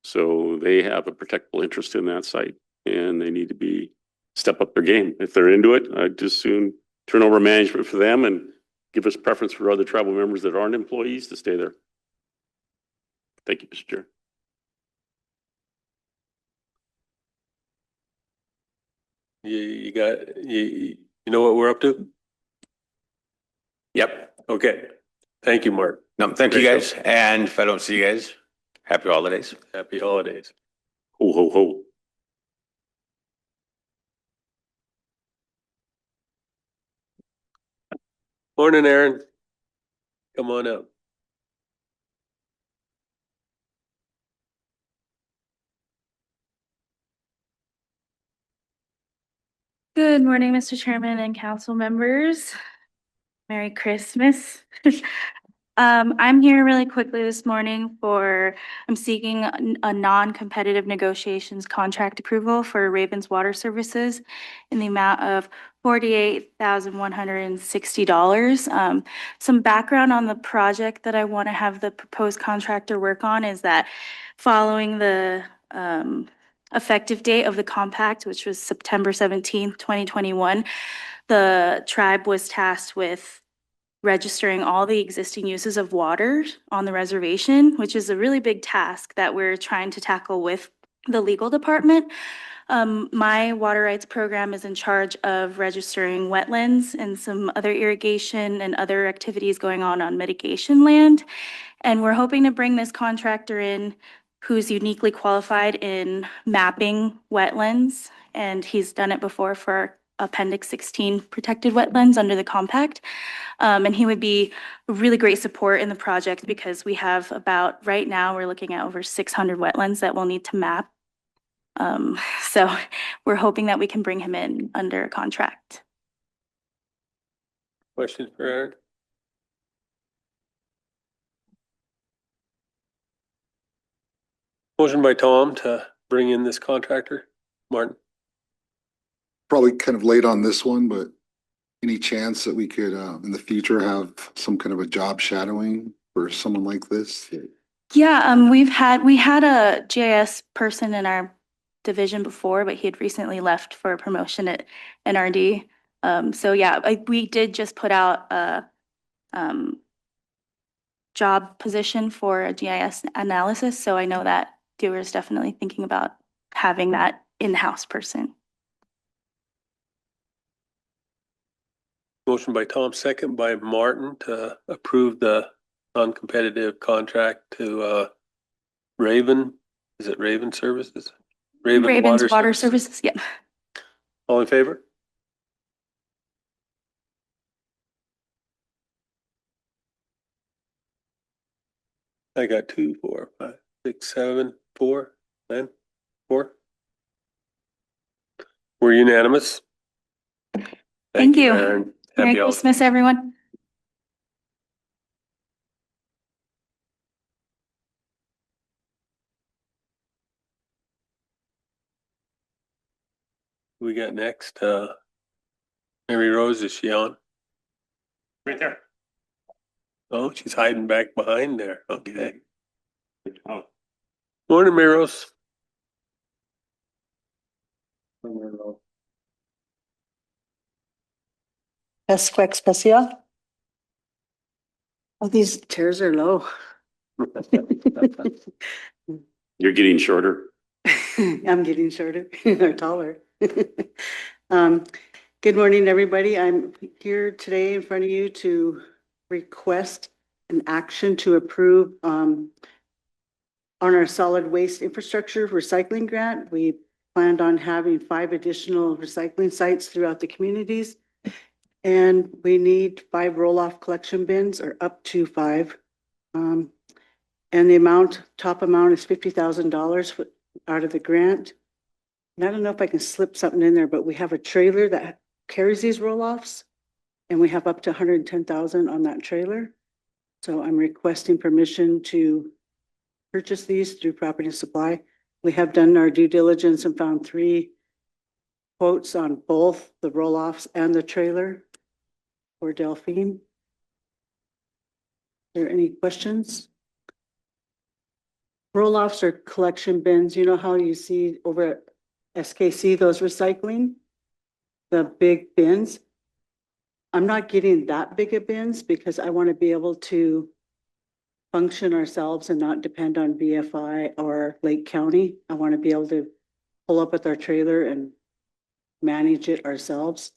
So they have a protectable interest in that site and they need to step up their game. If they're into it, I'd just soon turn over management for them and give us preference for other tribal members that aren't employees to stay there. Thank you, Mr. Chair. You know what we're up to? Yep. Okay. Thank you, Mark. No, thank you Great guys. And if I don't see you guys, happy holidays. Happy holidays. Ho, ho, ho. Morning, Aaron. Come on up. Good morning, Mr. Chairman and council members. Merry Christmas. I'm here really quickly this morning I'm seeking a non-competitive negotiations contract approval for Ravens Water Services in the amount of $48,160. Some background on the project that I want to have the proposed contractor work on is that following the effective date of the compact, which was September 17th, 2021, the tribe was tasked with registering all the existing uses of water on the reservation, which is a really big task that we're trying to tackle with the legal department. My water rights program is in charge of registering wetlands and some other irrigation and other activities going on mitigation land. And we're hoping to bring this contractor in who's uniquely qualified in mapping wetlands. And he's done it before for Appendix 16 protected wetlands under the compact. And he would be a really great support in the project because we have right now, we're looking at over 600 wetlands that we'll need to map. So we're hoping that we can bring him in under a contract. Questions for Aaron? Motion by Tom to bring in this contractor. Martin? Probably kind of late on this one, but any chance that we could, in the future, have some kind of a job shadowing for someone like this? Yeah, we had a GIS person in our division before, but he had recently left for a promotion at NRD. So yeah, we did just put out a job position for a GIS analysis. So I know that Dewar is definitely thinking about having that in-house person. Motion by Tom, second by Martin to approve the non-competitive contract to Raven. Is it Raven Services? Ravens Water Services, yep. All in favor? I got 2, 4, 5, 6, 7, 4, 9, 4. We're unanimous. Thank you. Aaron. Merry Happy holidays. Christmas, everyone. We got next, Mary Rose, is she on? Right there. Oh, she's hiding back behind there. Okay. Morning, Mary Rose. Esque Special. Oh, these chairs are low. You're getting shorter. I'm getting shorter or taller. Good morning, everybody. I'm here today in front of you to request an action to approve on our solid waste infrastructure recycling grant. We planned on having 5 additional recycling sites throughout the communities. And we need 5 roll-off collection bins, or up to 5. And the top amount is $50,000 out of the grant. And I don't know if I can slip something in there, but we have a trailer that carries these roll-offs, and we have up to 110,000 on that trailer. So I'm requesting permission to purchase these through Property Supply. We have done our due diligence and found 3 quotes on both the roll-offs and the trailer for Delphine. Are there any questions? Roll-offs are collection bins. You know how you see over at SKC, those recycling, the big bins? I'm not getting that big of bins because I want to be able to function ourselves and not depend on BFI or Lake County. I want to be able to pull up with our trailer and manage it ourselves.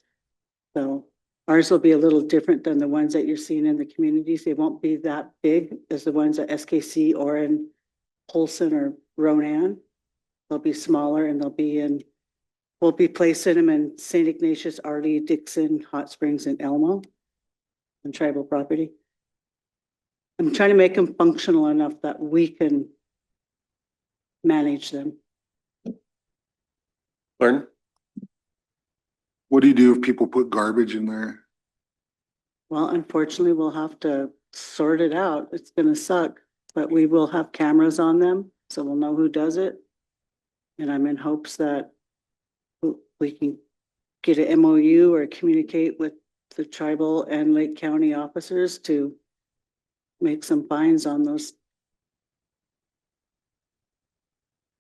So ours will be a little different than the ones that you're seeing in the communities. They won't be that big as the ones at SKC or in Polson or Ronan. They'll be smaller, and we'll be placing them in St. Ignatius, Arley, Dixon, Hot Springs, and Elmo on tribal property. I'm trying to make them functional enough that we can manage them. Martin? What do you do if people put garbage in there? Well, unfortunately, we'll have to sort it out. It's gonna suck, but we will have cameras on them, so we'll know who does it. And I'm in hopes that we can get an MOU or communicate with the tribal and Lake County officers to make some fines on those.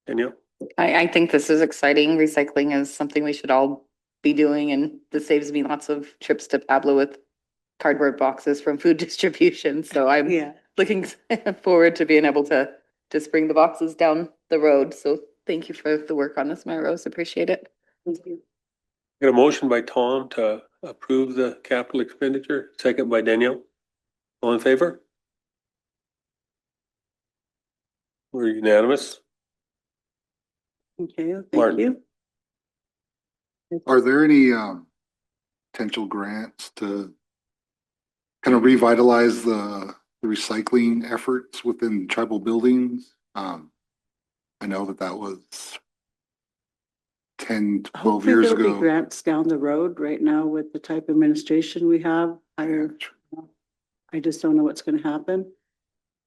Danielle? I think this is exciting. Recycling is something we should all be doing, and this saves me lots of trips to Pablo with cardboard boxes from food distribution. So I'm Yeah. looking forward to being able to just bring the boxes down the road. So thank you for the work on this, Mayor Rose. Appreciate it. Thank you. Got a motion by Tom to approve the capital expenditure, second by Danielle. All in favor? We're unanimous. Okay, thank Martin. you. Are there any potential grants to kind of revitalize the recycling efforts within tribal buildings? I know that was 10, 12 Hopefully years there'll be ago. grants down the road. Right now with the type of administration we have, I just don't know what's gonna happen.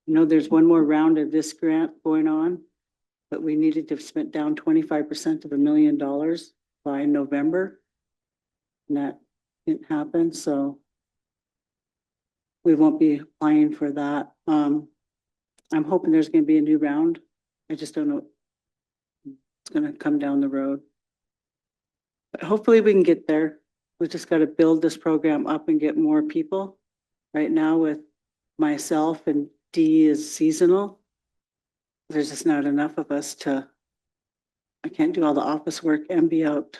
You know, there's one more round of this grant going on, but we needed to have spent down 25% of $1 million by November. And that didn't happen, so we won't be applying for that. I'm hoping there's gonna be a new round. I just don't know. It's gonna come down the road. But hopefully we can get there. We just gotta build this program up and get more people. Right now with myself and Dee is seasonal. There's just not enough of us I can't do all the office work and be out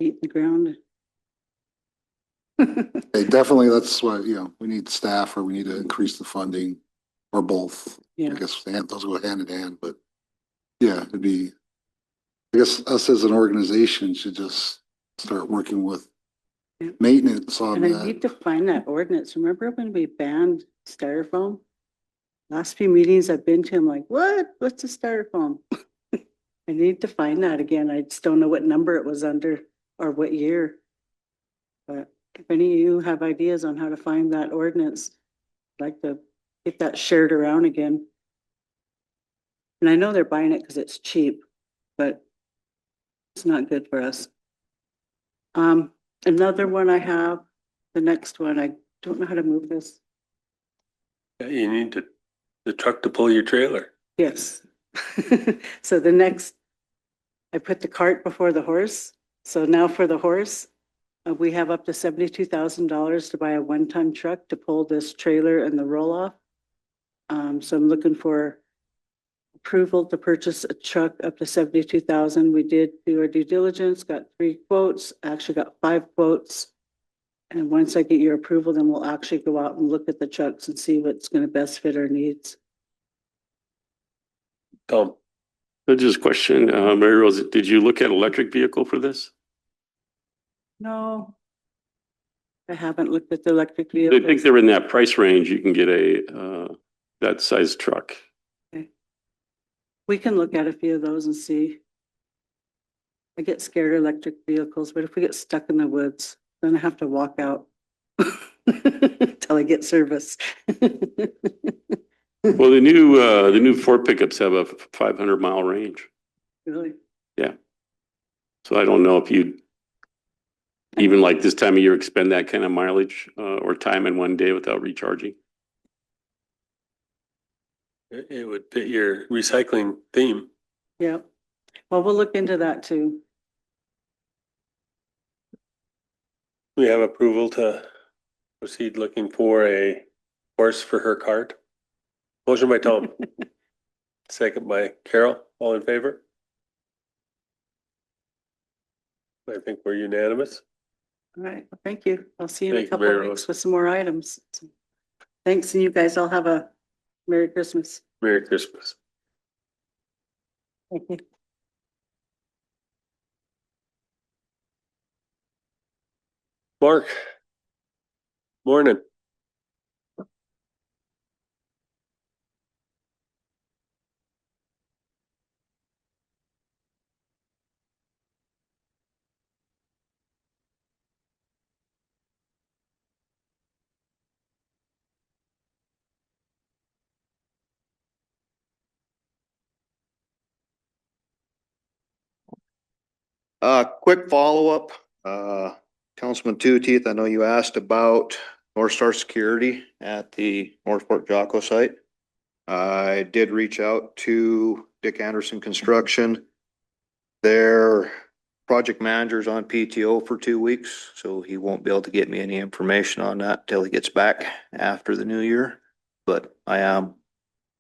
eating the ground. Hey, definitely, that's why, we need staff, or we need to increase the funding, or both. Yeah. I guess those go hand in hand, but yeah, I guess us as an organization should just start working with Yeah. maintenance on And I need to that. find that ordinance. Remember when we banned styrofoam? Last few meetings I've been to, I'm like, what? What's a styrofoam? I need to find that again. I just don't know what number it was under or what year. But if any of you have ideas on how to find that ordinance, I'd like to get that shared around again. And I know they're buying it because it's cheap, but it's not good for us. Another one I have, the next one, I don't know how to move this. Yeah, you need the truck to pull your trailer. Yes. So the next, I put the cart before the horse. So now for the horse, we have up to $72,000 to buy a 1-ton truck to pull this trailer and the roll-off. So I'm looking for approval to purchase a truck up to 72,000. We did do our due diligence, got 3 quotes, actually got 5 quotes. And once I get your approval, then we'll actually go out and look at the trucks and see what's going to best fit our needs. Tom, Just a question, Mary Rose, did you look at electric vehicle for this? No, I haven't looked at the electric I think vehicles. they're in that price range. You can get that size truck. We can look at a few of those and see. I get scared of electric vehicles, but if we get stuck in the woods, then I have to walk out till I get service. Well, the new Ford pickups have a 500-mile range. Really? Yeah. So I don't know if you'd even like this time of year expend that kind of mileage or time in one day without recharging. it would fit your recycling theme. Yeah. Well, we'll look into that too. We have approval to proceed looking for a horse for her cart. Motion by Tom. Second by Carol. All in favor? I think we're unanimous. All right. Well, thank you. I'll see you in a Thank you, couple Mary of Rose. weeks with some more items. Thanks, and you guys all have a Merry Christmas. Merry Christmas. Thank you. Mark. Morning. Quick follow-up, Councilman Two Teeth, I know you asked about North Star Security at the Northport Jocko site. I did reach out to Dick Anderson Construction. Their project manager's on PTO for 2 weeks, so he won't be able to get me any information on that till he gets back after the new year. But I am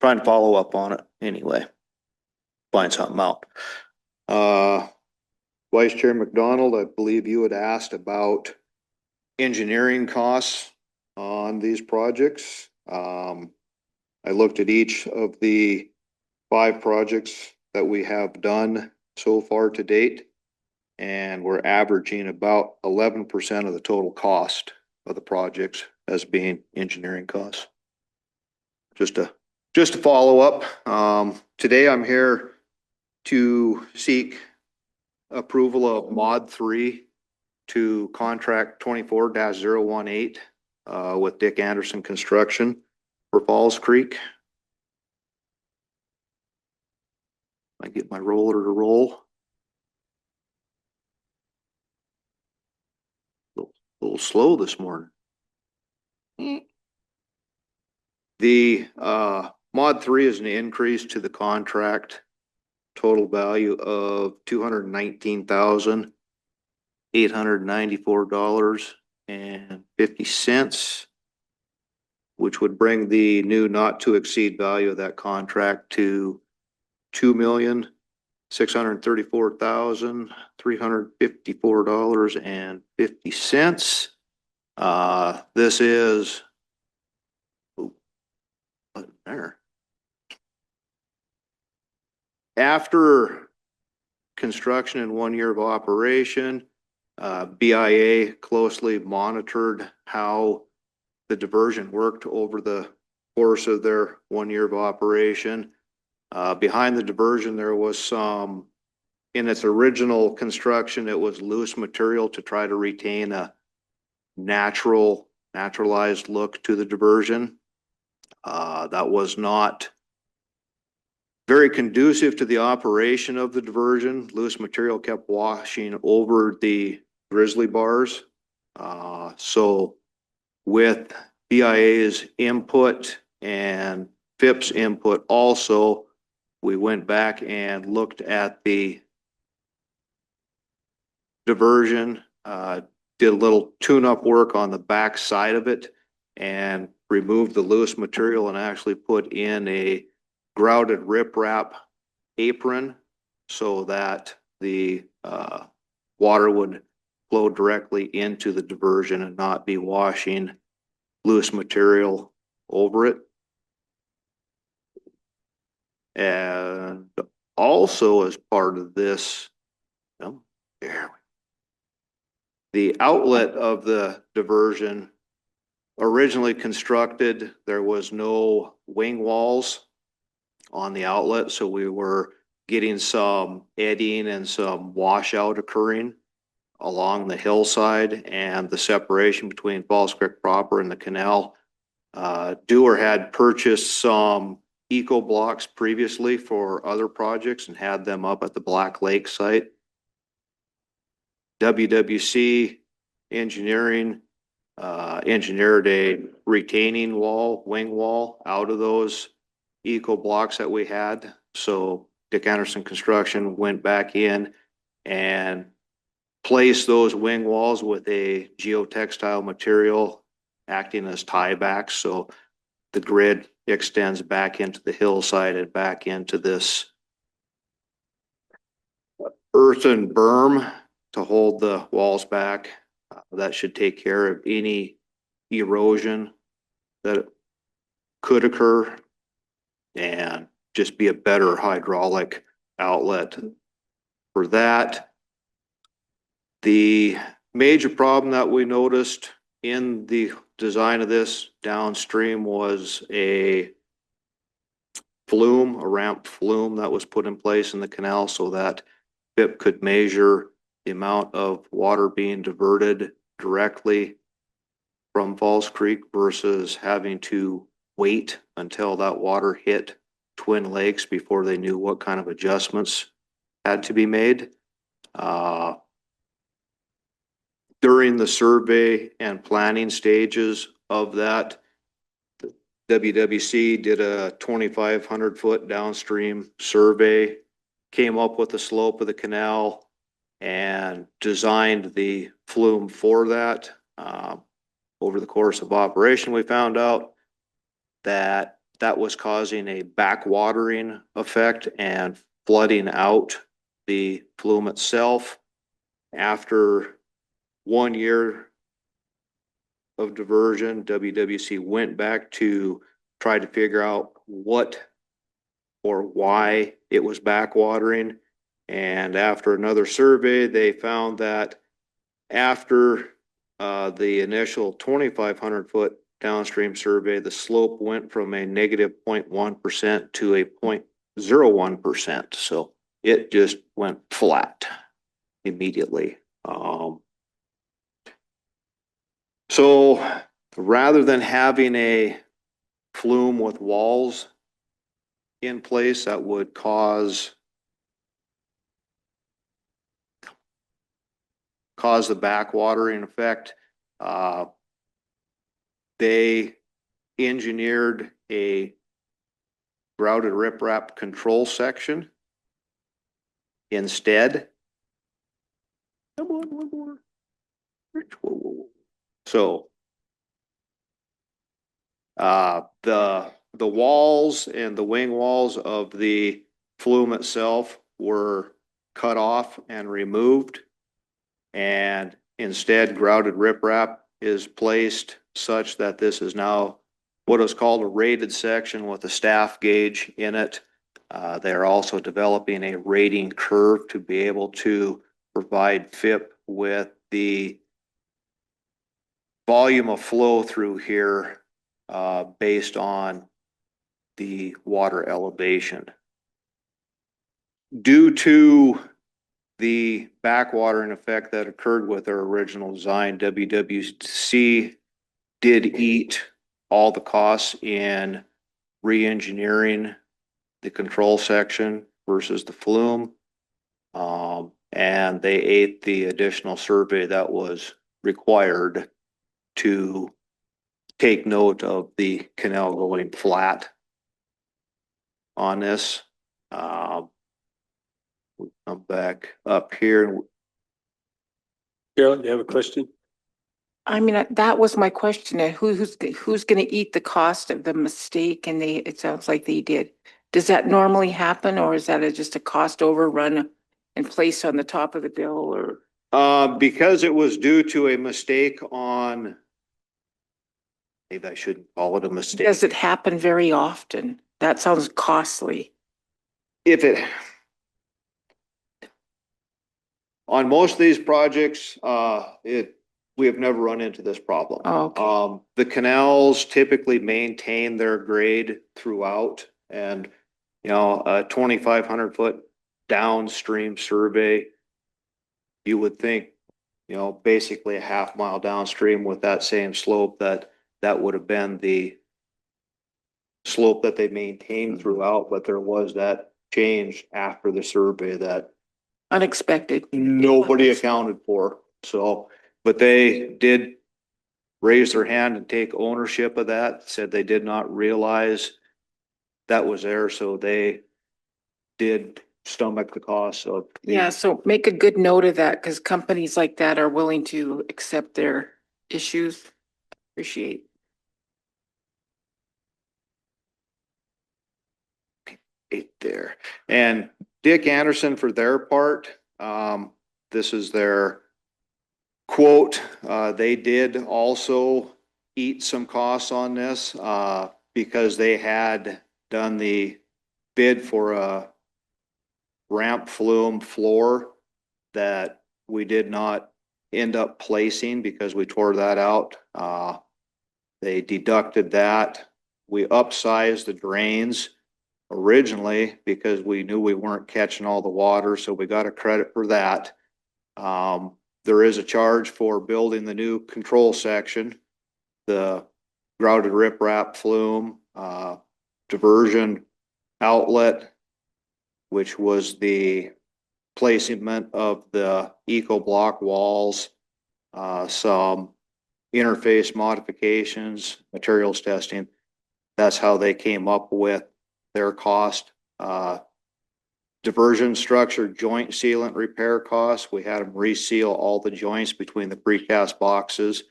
trying to follow up on it anyway. Find something out. Vice Chair McDonald, I believe you had asked about engineering costs on these projects. I looked at each of the 5 projects that we have done so far to date, and we're averaging about 11% of the total cost of the projects as being engineering costs. Just to follow up, today I'm here to seek approval of mod 3 to contract 24-018 with Dick Anderson Construction for Falls Creek. I get my roller to roll. A little slow this morning. The mod 3 is an increase to the contract. Total value of $219,894.50, which would bring the new not to exceed value of that contract to $2,634,354.50. This is there. After construction and 1 year of operation, BIA closely monitored how the diversion worked over the course of their 1 year of operation. Behind the diversion, there was some, in its original construction, it was loose material to try to retain a naturalized look to the diversion. That was not very conducive to the operation of the diversion. Loose material kept washing over the grizzly bars. So with BIA's input and FIP's input also, we went back and looked at the diversion, did a little tune-up work on the back side of it and removed the loose material and actually put in a grouted riprap apron so that the water would flow directly into the diversion and not be washing loose material over it. And also as part of this, the outlet of the diversion originally constructed, there was no wing walls on the outlet, so we were getting some eddying and some washout occurring along the hillside, and the separation between Falls Creek proper and the canal. Dewar had purchased some eco blocks previously for other projects and had them up at the Black Lake site. WWC Engineering engineered a retaining wall, wing wall out of those eco blocks that we had. So Dick Anderson Construction went back in and placed those wing walls with a geotextile material acting as tiebacks. So the grid extends back into the hillside and back into this earthen berm to hold the walls back. That should take care of any erosion that could occur and just be a better hydraulic outlet for that. The major problem that we noticed in the design of this downstream was a flume, a ramp flume that was put in place in the canal so that BIP could measure the amount of water being diverted directly from Falls Creek versus having to wait until that water hit Twin Lakes before they knew what kind of adjustments had to be made. During the survey and planning stages of that, WWC did a 2,500 foot downstream survey, came up with the slope of the canal and designed the flume for that. Over the course of operation, we found out that that was causing a backwatering effect and flooding out the flume itself. After 1 year of diversion, WWC went back to try to figure out what or why it was backwatering. And after another survey, they found that after the initial 2,500 foot downstream survey, the slope went from a negative 0.1% to a 0.01%. So it just went flat immediately. So rather than having a flume with walls in place that would cause the backwatering effect, they engineered a grouted riprap control section instead. Come on, one more. So the walls and the wing walls of the flume itself were cut off and removed, and instead grouted riprap is placed such that this is now what is called a rated section with a staff gauge in it. They're also developing a rating curve to be able to provide FIP with the volume of flow through here based on the water elevation. Due to the backwatering effect that occurred with our original design, WWC did eat all the costs in re-engineering the control section versus the flume. And they ate the additional survey that was required to take note of the canal going flat on this. I'm back up here. Carol, do you have a question? I mean, that was my question. Who's going to eat the cost of the mistake? And it sounds like they did. Does that normally happen, or is that just a cost overrun and placed on the top of the bill, or? Because it was due to a mistake on, maybe I shouldn't call it a mistake. Does it happen very often? That sounds costly. If it, on most of these projects, we have never run into this problem. Oh, okay. The canals typically maintain their grade throughout, and, you know, a 2,500 foot downstream survey, you would think, you know, basically a half-mile downstream with that same slope, that would have been the slope that they maintained throughout, but there was that change after the survey that Unexpected. nobody accounted for. So, but they did raise their hand and take ownership of that, said they did not realize that was there, so they did stomach the cost of. Yeah, so make a good note of that, because companies like that are willing to accept their issues. Appreciate. Eight there. And Dick Anderson, for their part, this is their quote. They did also eat some costs on this, because they had done the bid for a ramp flume floor that we did not end up placing because we tore that out. They deducted that. We upsized the drains originally because we knew we weren't catching all the water, so we got a credit for that. There is a charge for building the new control section, the grouted riprap flume, diversion outlet, which was the placement of the eco block walls, some interface modifications, materials testing. That's how they came up with their cost. Diversion structure joint sealant repair costs. We had them reseal all the joints between the precast boxes.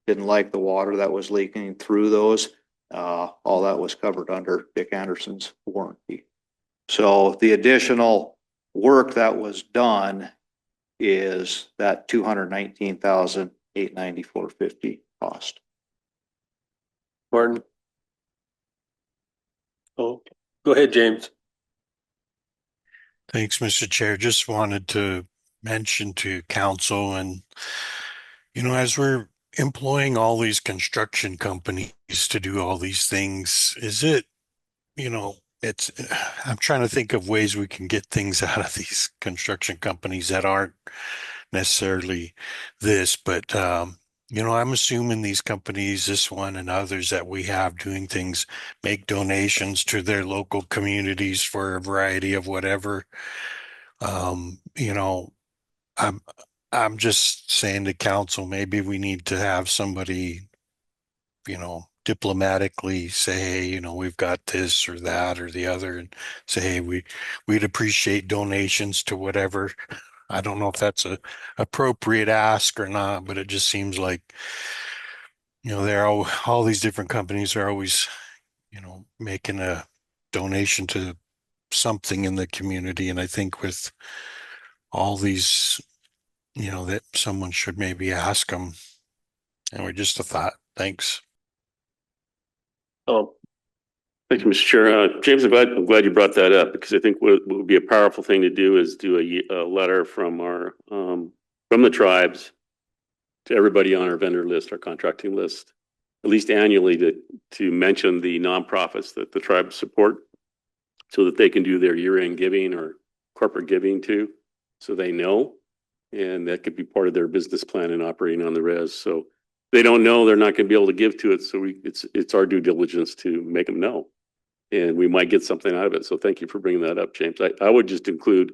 Didn't like the water that was leaking through those. All that was covered under Dick Anderson's warranty. So the additional work that was done is that $219,894.50 cost. Martin? Oh, go ahead, James. Thanks, Mr. Chair. Just wanted to mention to council and, as we're employing all these construction companies to do all these things, is it, I'm trying to think of ways we can get things out of these construction companies that aren't necessarily this, but, I'm assuming these companies, this one and others that we have doing things, make donations to their local communities for a variety of whatever. Um, you know, I'm I'm just saying to council, maybe we need to have somebody, diplomatically say, hey, we've got this or that or the other, and say, hey, we'd appreciate donations to whatever. I don't know if that's a appropriate ask or not, but it just seems like, they're all these different companies are always, making a donation to something in the community. And I think with all these, that someone should maybe ask them. And we just a thought. Thanks. Oh, Thank you, Mr. Chair. James, I'm glad you brought that up because I think what would be a powerful thing to do is do a letter from from the tribes to everybody on our vendor list, our contracting list, at least annually to mention the nonprofits that the tribes support so that they can do their year-end giving or corporate giving too, so they know, and that could be part of their business plan and operating on the res. So they don't know, they're not going to be able to give to it. So it's our due diligence to make them know, and we might get something out of it. So thank you for bringing that up, James. I would just include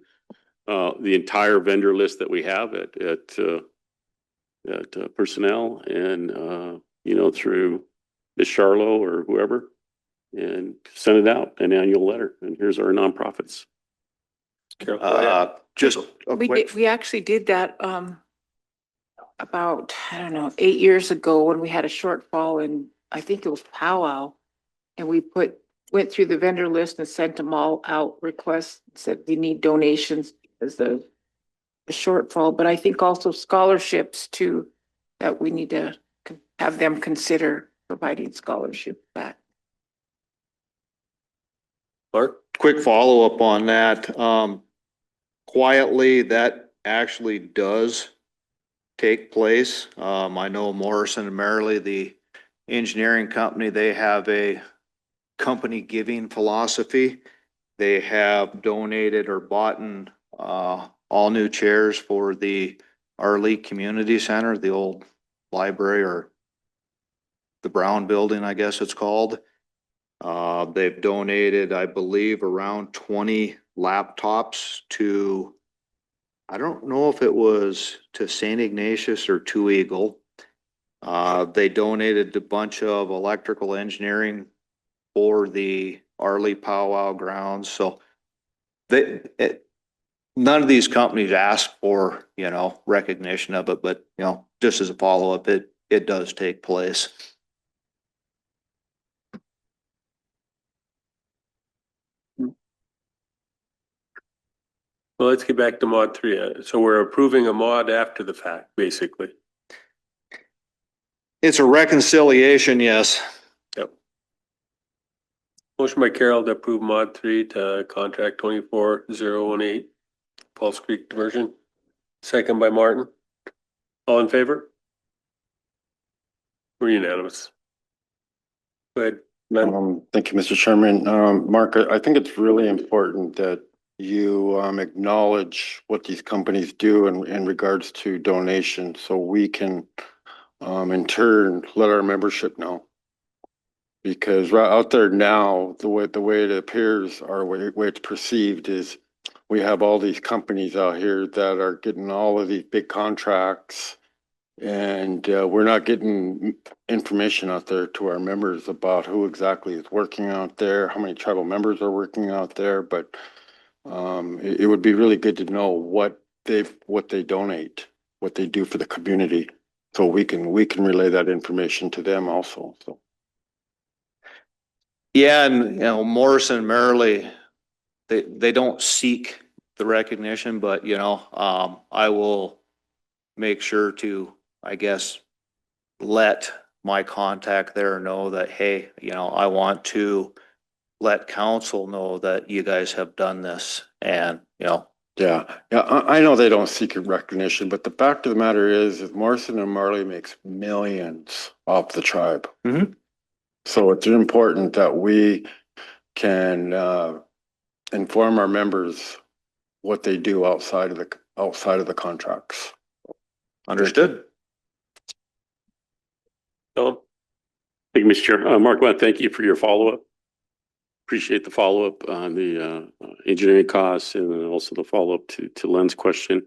the entire vendor list that we have at personnel and through Ms. Charlo or whoever, and send it out an annual letter. And here's our nonprofits. Just a quick, We actually did that, about, I don't know, 8 years ago when we had a shortfall in, I think it was Powwow. And we put went through the vendor list and sent them all out requests, said they need donations as the shortfall, but I think also scholarships too, that we need to have them consider providing scholarship back. Mark? Quick follow-up on that. Quietly, that actually does take place. I know Morrison and Merrily, the engineering company, they have a company giving philosophy. They have donated or bought all new chairs for the Arley Community Center, the old library, or the Brown Building, I guess it's called. They've donated, I believe, around 20 laptops to, I don't know if it was to St. Ignatius or Two Eagle. They donated a bunch of electrical engineering for the Arley Powwow grounds. So none of these companies ask for, recognition of it, but, just as a follow-up, it does take place. Well, let's get back to mod 3. So we're approving a mod after the fact, basically. It's a reconciliation, yes. Yep. Motion by Carol to approve mod 3 to contract 24018, Falls Creek diversion. Second by Martin. All in favor? We're unanimous. Go ahead, Len. Thank you, Mr. Chairman. Mark, I think it's really important that you acknowledge what these companies do in regards to donations, so we can in turn let our membership know. Because right out there now, the way it appears, or way it's perceived, is we have all these companies out here that are getting all of these big contracts, and we're not getting information out there to our members about who exactly is working out there, how many tribal members are working out there. But it would be really good to know what they donate, what they do for the community, so we can relay that information to them also. So. Yeah, and Morrison and Merrily, they don't seek the recognition, but I will make sure to, I guess, let my contact there know that, hey, I want to let council know that you guys have done this, and Yeah, I know they don't seek recognition, but the fact of the matter is Morrison and Marley makes millions off the tribe. Mhm. So it's important that we can inform our members what they do outside of the contracts. Understood. Tom? Thank you, Mr. Chair. Mark, thank you for your follow-up. Appreciate the follow-up on the engineering costs, and then also the follow-up to Len's question.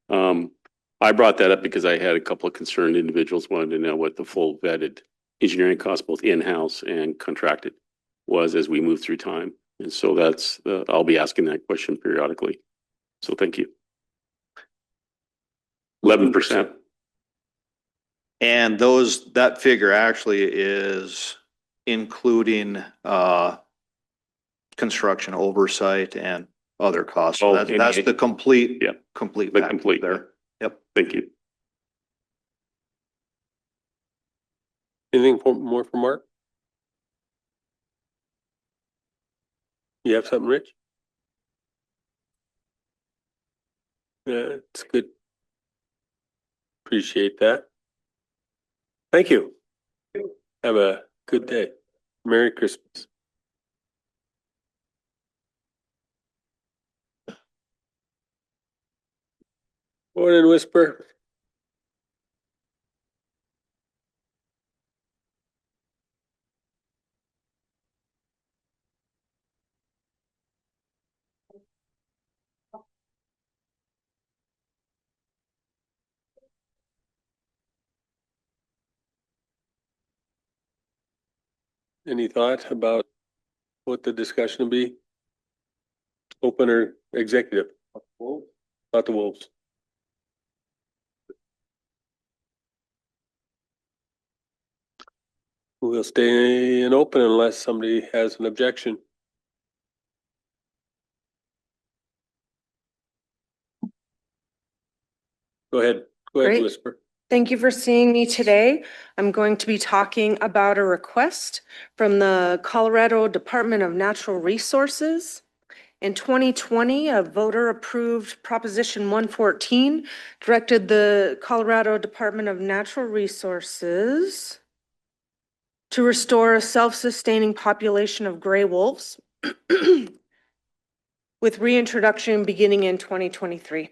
I brought that up because I had a couple of concerned individuals wanted to know what the full vetted engineering cost, both in-house and contracted, was as we move through time. And so that's, I'll be asking that question periodically. So thank you. 11%. And that figure actually is including construction oversight and other costs. So that's the complete, complete package there. Yep. Thank you. Anything more for Mark? You have something, Rich? Yeah, it's good. Appreciate that. Thank you. Have a good day. Merry Christmas. Morning, Whisper. Any thought about what the discussion will be? Open or executive? Not the Wolves. We'll stay in open unless somebody has an objection. Go ahead, Great. Whisper. Thank you for seeing me today. I'm going to be talking about a request from the Colorado Department of Natural Resources. In 2020, a voter approved Proposition 114, directed the Colorado Department of Natural Resources to restore a self-sustaining population of gray wolves with reintroduction beginning in 2023.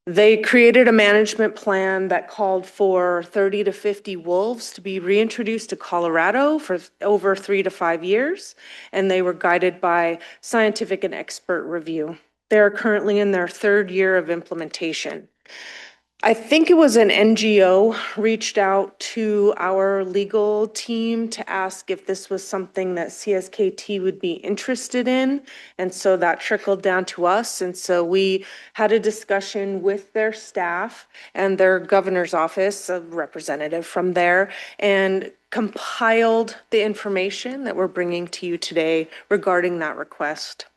They created a management plan that called for 30 to 50 wolves to be reintroduced to Colorado for over 3 to 5 years, and they were guided by scientific and expert review. They are currently in their 3rd year of implementation. I think it was an NGO reached out to our legal team to ask if this was something that CSKT would be interested in. And so that trickled down to us. And so we had a discussion with their staff and their governor's office, a representative from there, and compiled the information that we're bringing to you today regarding that request.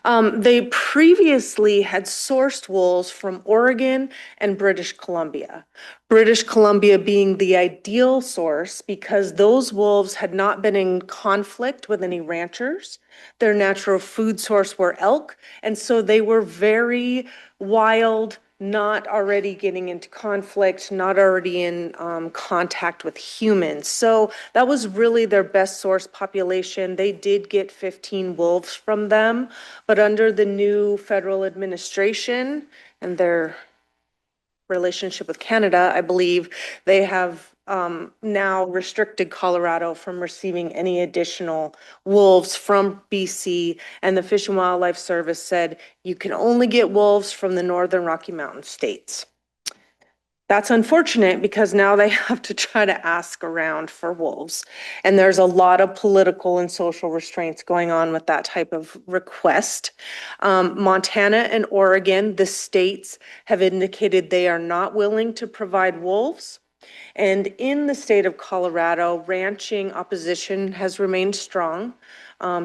They previously had sourced wolves from Oregon and British Columbia. British Columbia being the ideal source because those wolves had not been in conflict with any ranchers. Their natural food source were elk, and so they were very wild, not already getting into conflict, not already in contact with humans. So that was really their best source population. They did get 15 wolves from them, but under the new federal administration and their relationship with Canada, I believe they have now restricted Colorado from receiving any additional wolves from BC. And the Fish and Wildlife Service said you can only get wolves from the Northern Rocky Mountain states. That's unfortunate because now they have to try to ask around for wolves. And there's a lot of political and social restraints going on with that type of request. Montana and Oregon, the states have indicated they are not willing to provide wolves. And in the state of Colorado, ranching opposition has remained strong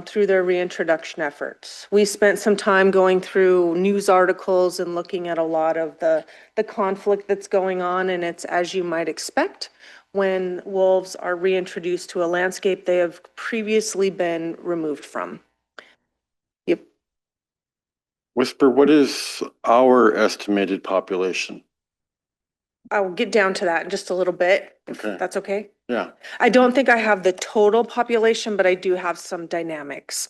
through their reintroduction efforts. We spent some time going through news articles and looking at a lot of the conflict that's going on, and it's as you might expect when wolves are reintroduced to a landscape they have previously been removed from. Yep. Whisper, what is our estimated population? I'll get down to that in just a little bit. Okay. That's okay. Yeah. I don't think I have the total population, but I do have some dynamics.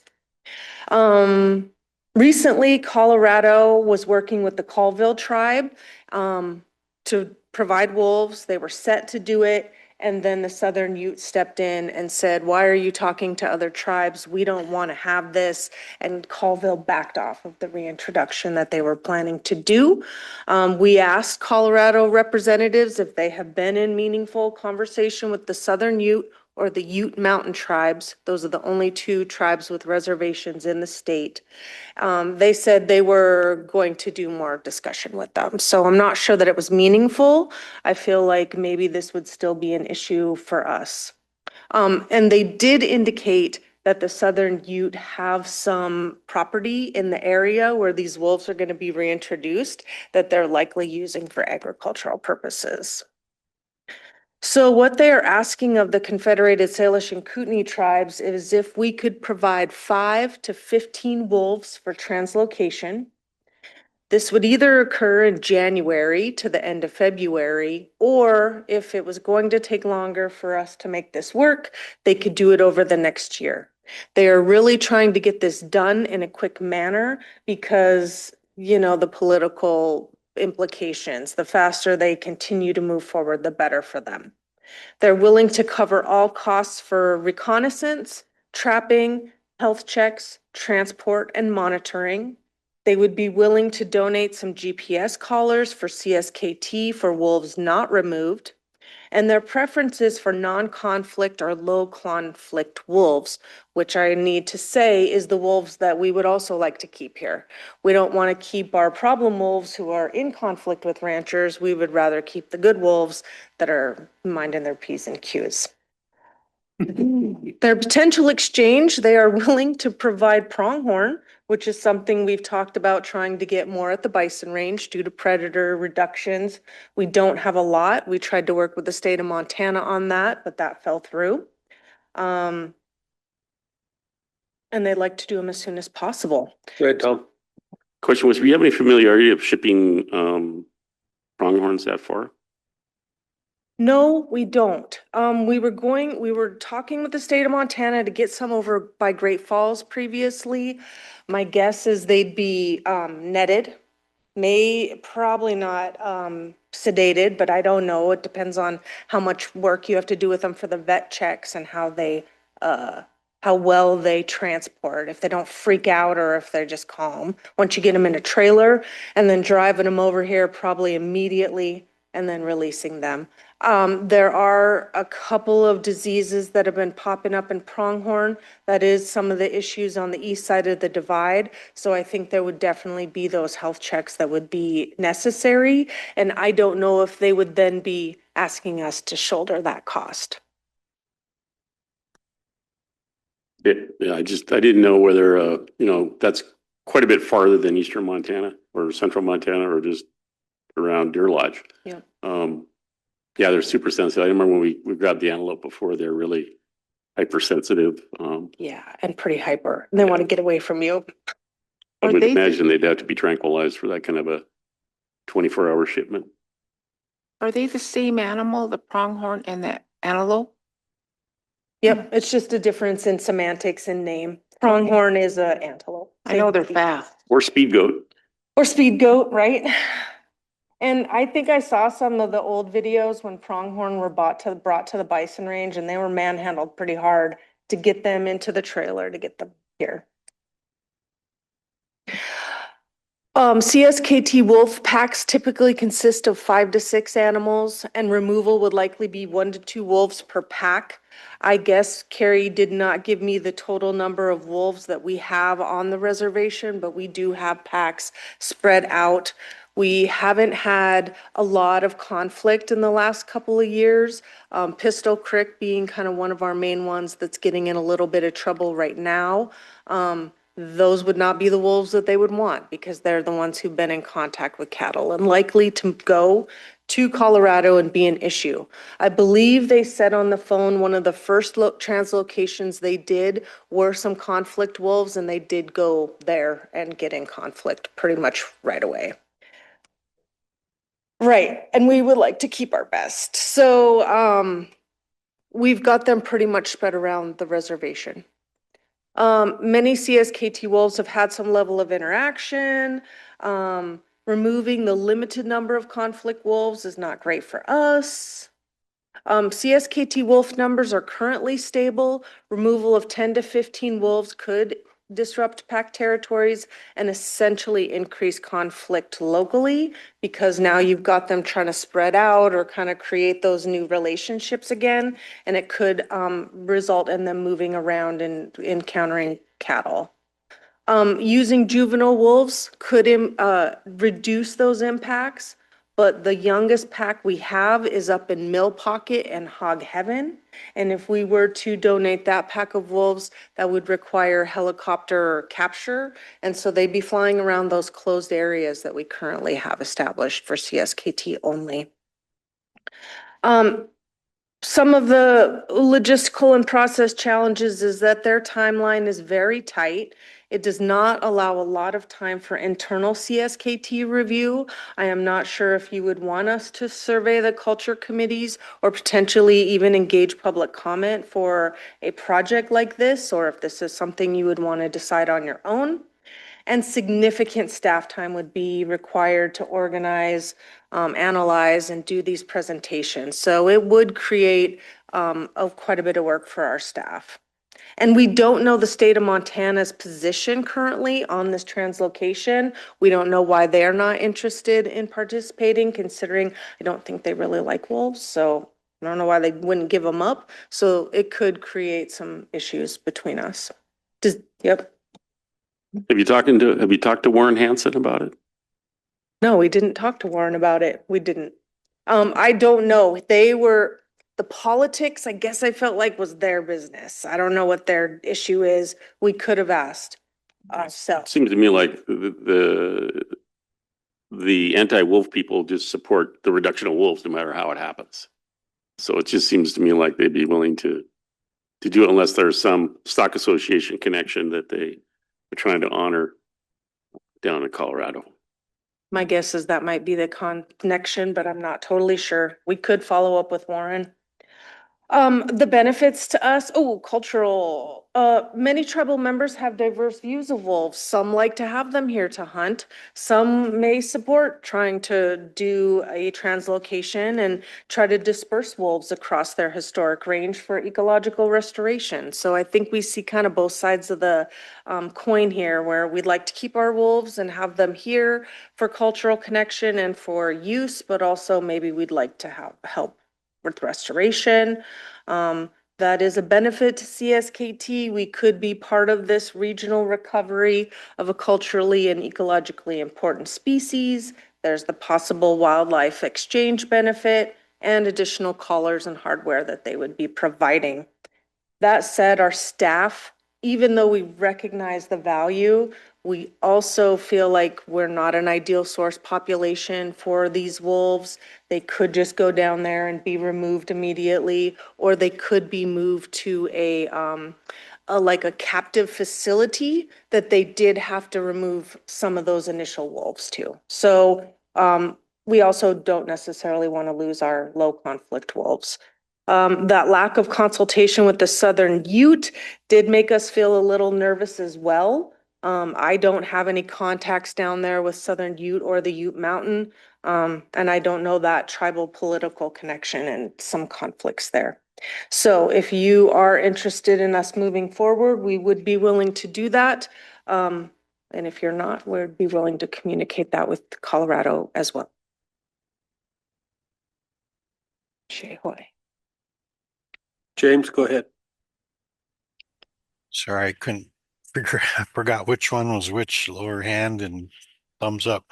Recently, Colorado was working with the Colville tribe to provide wolves. They were set to do it. And then the Southern Ute stepped in and said, why are you talking to other tribes? We don't want to have this. And Colville backed off of the reintroduction that they were planning to do. We asked Colorado representatives if they have been in meaningful conversation with the Southern Ute or the Ute Mountain tribes. Those are the only 2 tribes with reservations in the state. They said they were going to do more discussion with them. So I'm not sure that it was meaningful. I feel like maybe this would still be an issue for us. And they did indicate that the Southern Ute have some property in the area where these wolves are going to be reintroduced that they're likely using for agricultural purposes. So what they are asking of the Confederated Salish and Kootenai tribes is if we could provide 5 to 15 wolves for translocation. This would either occur in January to the end of February, or if it was going to take longer for us to make this work, they could do it over the next year. They are really trying to get this done in a quick manner because, you know, the political implications. The faster they continue to move forward, the better for them. They're willing to cover all costs for reconnaissance, trapping, health checks, transport, and monitoring. They would be willing to donate some GPS collars for CSKT for wolves not removed. And their preference is for non-conflict or low conflict wolves, which I need to say is the wolves that we would also like to keep here. We don't want to keep our problem wolves who are in conflict with ranchers. We would rather keep the good wolves that are minding their P's and Q's. Their potential exchange, they are willing to provide pronghorn, which is something we've talked about trying to get more at the bison range due to predator reductions. We don't have a lot. We tried to work with the state of Montana on that, but that fell through. And they'd like to do them as soon as possible. Go ahead, Tom. Question was, do you have any familiarity of shipping pronghorns that far? No, we don't. We were talking with the state of Montana to get some over by Great Falls previously. My guess is they'd be netted, probably not sedated, but I don't know. It depends on how much work you have to do with them for the vet checks and how well they transport, if they don't freak out or if they're just calm. Once you get them in a trailer and then driving them over here probably immediately and then releasing them. There are a couple of diseases that have been popping up in pronghorn. That is some of the issues on the east side of the divide. So I think there would definitely be those health checks that would be necessary. And I don't know if they would then be asking us to shoulder that cost. Yeah, I didn't know whether, that's quite a bit farther than eastern Montana or central Montana or just around Deer Lodge. Yeah. Yeah, they're super sensitive. I remember when we grabbed the antelope before, they're really hypersensitive. Yeah, and pretty hyper. They want to get away from you. I would imagine they'd have to be tranquilized for that kind of a 24-hour shipment. Are they the same animal, the pronghorn and the antelope? Yep, it's just a difference in semantics and name. Pronghorn is a antelope. I know they're fast. Or speed goat. Or speed goat, right? And I think I saw some of the old videos when pronghorn were brought to the bison range, and they were manhandled pretty hard to get them into the trailer to get them here. CSKT wolf packs typically consist of 5 to 6 animals, and removal would likely be 1 to 2 wolves per pack. I guess Carrie did not give me the total number of wolves that we have on the reservation, but we do have packs spread out. We haven't had a lot of conflict in the last couple of years. Pistol Creek being kind of one of our main ones that's getting in a little bit of trouble right now. Those would not be the wolves that they would want because they're the ones who've been in contact with cattle and likely to go to Colorado and be an issue. I believe they said on the phone one of the first translocations they did were some conflict wolves, and they did go there and get in conflict pretty much right away. Right, and we would like to keep our best. So we've got them pretty much spread around the reservation. Many CSKT wolves have had some level of interaction. Removing the limited number of conflict wolves is not great for us. CSKT wolf numbers are currently stable. Removal of 10 to 15 wolves could disrupt pack territories and essentially increase conflict locally because now you've got them trying to spread out or kind of create those new relationships again, and it could result in them moving around and encountering cattle. Using juvenile wolves could reduce those impacts, but the youngest pack we have is up in Mill Pocket and Hog Heaven. And if we were to donate that pack of wolves, that would require helicopter capture. And so they'd be flying around those closed areas that we currently have established for CSKT only. Some of the logistical and process challenges is that their timeline is very tight. It does not allow a lot of time for internal CSKT review. I am not sure if you would want us to survey the culture committees or potentially even engage public comment for a project like this, or if this is something you would want to decide on your own. And significant staff time would be required to organize, analyze, and do these presentations. So it would create quite a bit of work for our staff. And we don't know the state of Montana's position currently on this translocation. We don't know why they're not interested in participating, considering I don't think they really like wolves. So I don't know why they wouldn't give them up. So it could create some issues between us. Yep. Have you talked to Warren Hansen about it? No, we didn't talk to Warren about it. We didn't. I don't know. The politics, I guess I felt like was their business. I don't know what their issue is. We could have asked. So, It seems to me like the anti-wolf people just support the reduction of wolves no matter how it happens. So it just seems to me like they'd be willing to do it unless there's some stock association connection that they are trying to honor down in Colorado. my guess is that might be the connection, but I'm not totally sure. We could follow up with Warren. The benefits to us, cultural. Many tribal members have diverse views of wolves. Some like to have them here to hunt. Some may support trying to do a translocation and try to disperse wolves across their historic range for ecological restoration. So I think we see kind of both sides of the coin here, where we'd like to keep our wolves and have them here for cultural connection and for use, but also maybe we'd like to have help with restoration. That is a benefit to CSKT. We could be part of this regional recovery of a culturally and ecologically important species. There's the possible wildlife exchange benefit and additional collars and hardware that they would be providing. That said, our staff, even though we recognize the value, we also feel like we're not an ideal source population for these wolves. They could just go down there and be removed immediately, or they could be moved to a captive facility that they did have to remove some of those initial wolves to. So we also don't necessarily want to lose our low conflict wolves. That lack of consultation with the Southern Ute did make us feel a little nervous as well. I don't have any contacts down there with Southern Ute or the Ute Mountain, and I don't know that tribal political connection and some conflicts there. So if you are interested in us moving forward, we would be willing to do that. And if you're not, we'd be willing to communicate that with Colorado as well. Shehoy. James, go ahead. Sorry, I couldn't figure, I forgot which one was which, lower hand and thumbs up.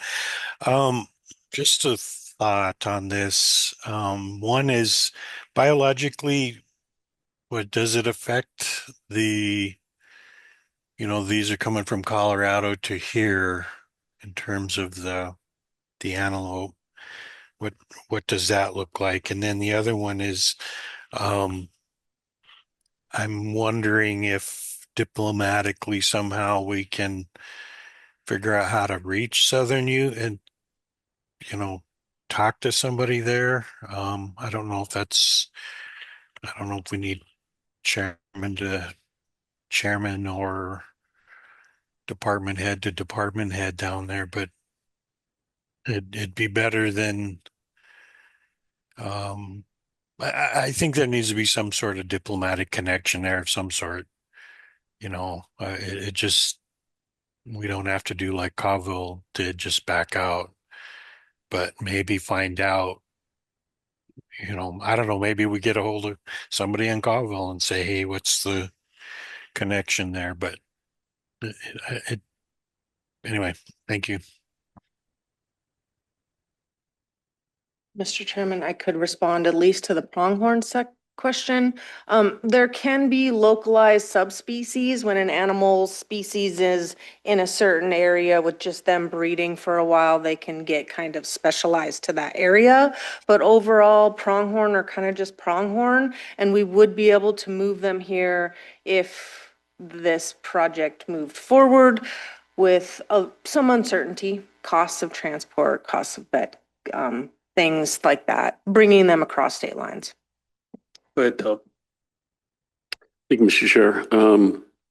Just a thought on this. One is biologically, what does it affect the, these are coming from Colorado to here in terms of the antelope. What does that look like? And then the other one is, I'm wondering if diplomatically somehow we can figure out how to reach Southern Ute and, talk to somebody there. I don't know if we need chairman or department head to department head down there, but it'd be better than, I think there needs to be some sort of diplomatic connection there of some sort. It just, we don't have to do like Colville did, just back out, but maybe find out, I don't know, maybe we get a hold of somebody in Colville and say, hey, what's the connection there? But anyway, thank you. Mr. Chairman, I could respond at least to the pronghorn question. There can be localized subspecies when an animal species is in a certain area with just them breeding for a while, they can get kind of specialized to that area. But overall, pronghorn are kind of just pronghorn, and we would be able to move them here if this project moved forward with some uncertainty, costs of transport, costs of vet, things like that, bringing them across state lines. Go ahead, Tom. Thank you, Mr. Chair.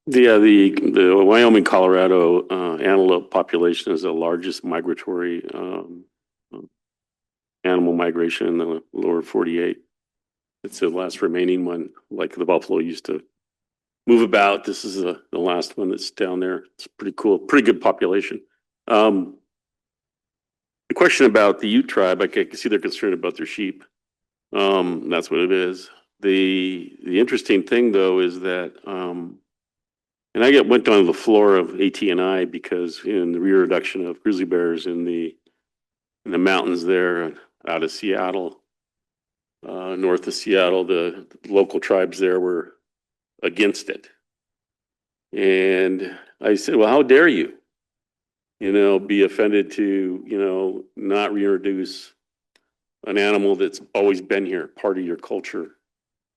The Wyoming, Colorado antelope population is the largest migratory animal migration in the lower 48. It's the last remaining one, like the buffalo used to move about. This is the last one that's down there. It's pretty cool, pretty good population. The question about the Ute tribe, I can see they're concerned about their sheep. That's what it is. The interesting thing though is that, and I went down to the floor of AT&I because in the reintroduction of grizzly bears in the mountains there out of Seattle, north of Seattle, the local tribes there were against it. And I said, well, how dare you, be offended to, not reintroduce an animal that's always been here, part of your culture.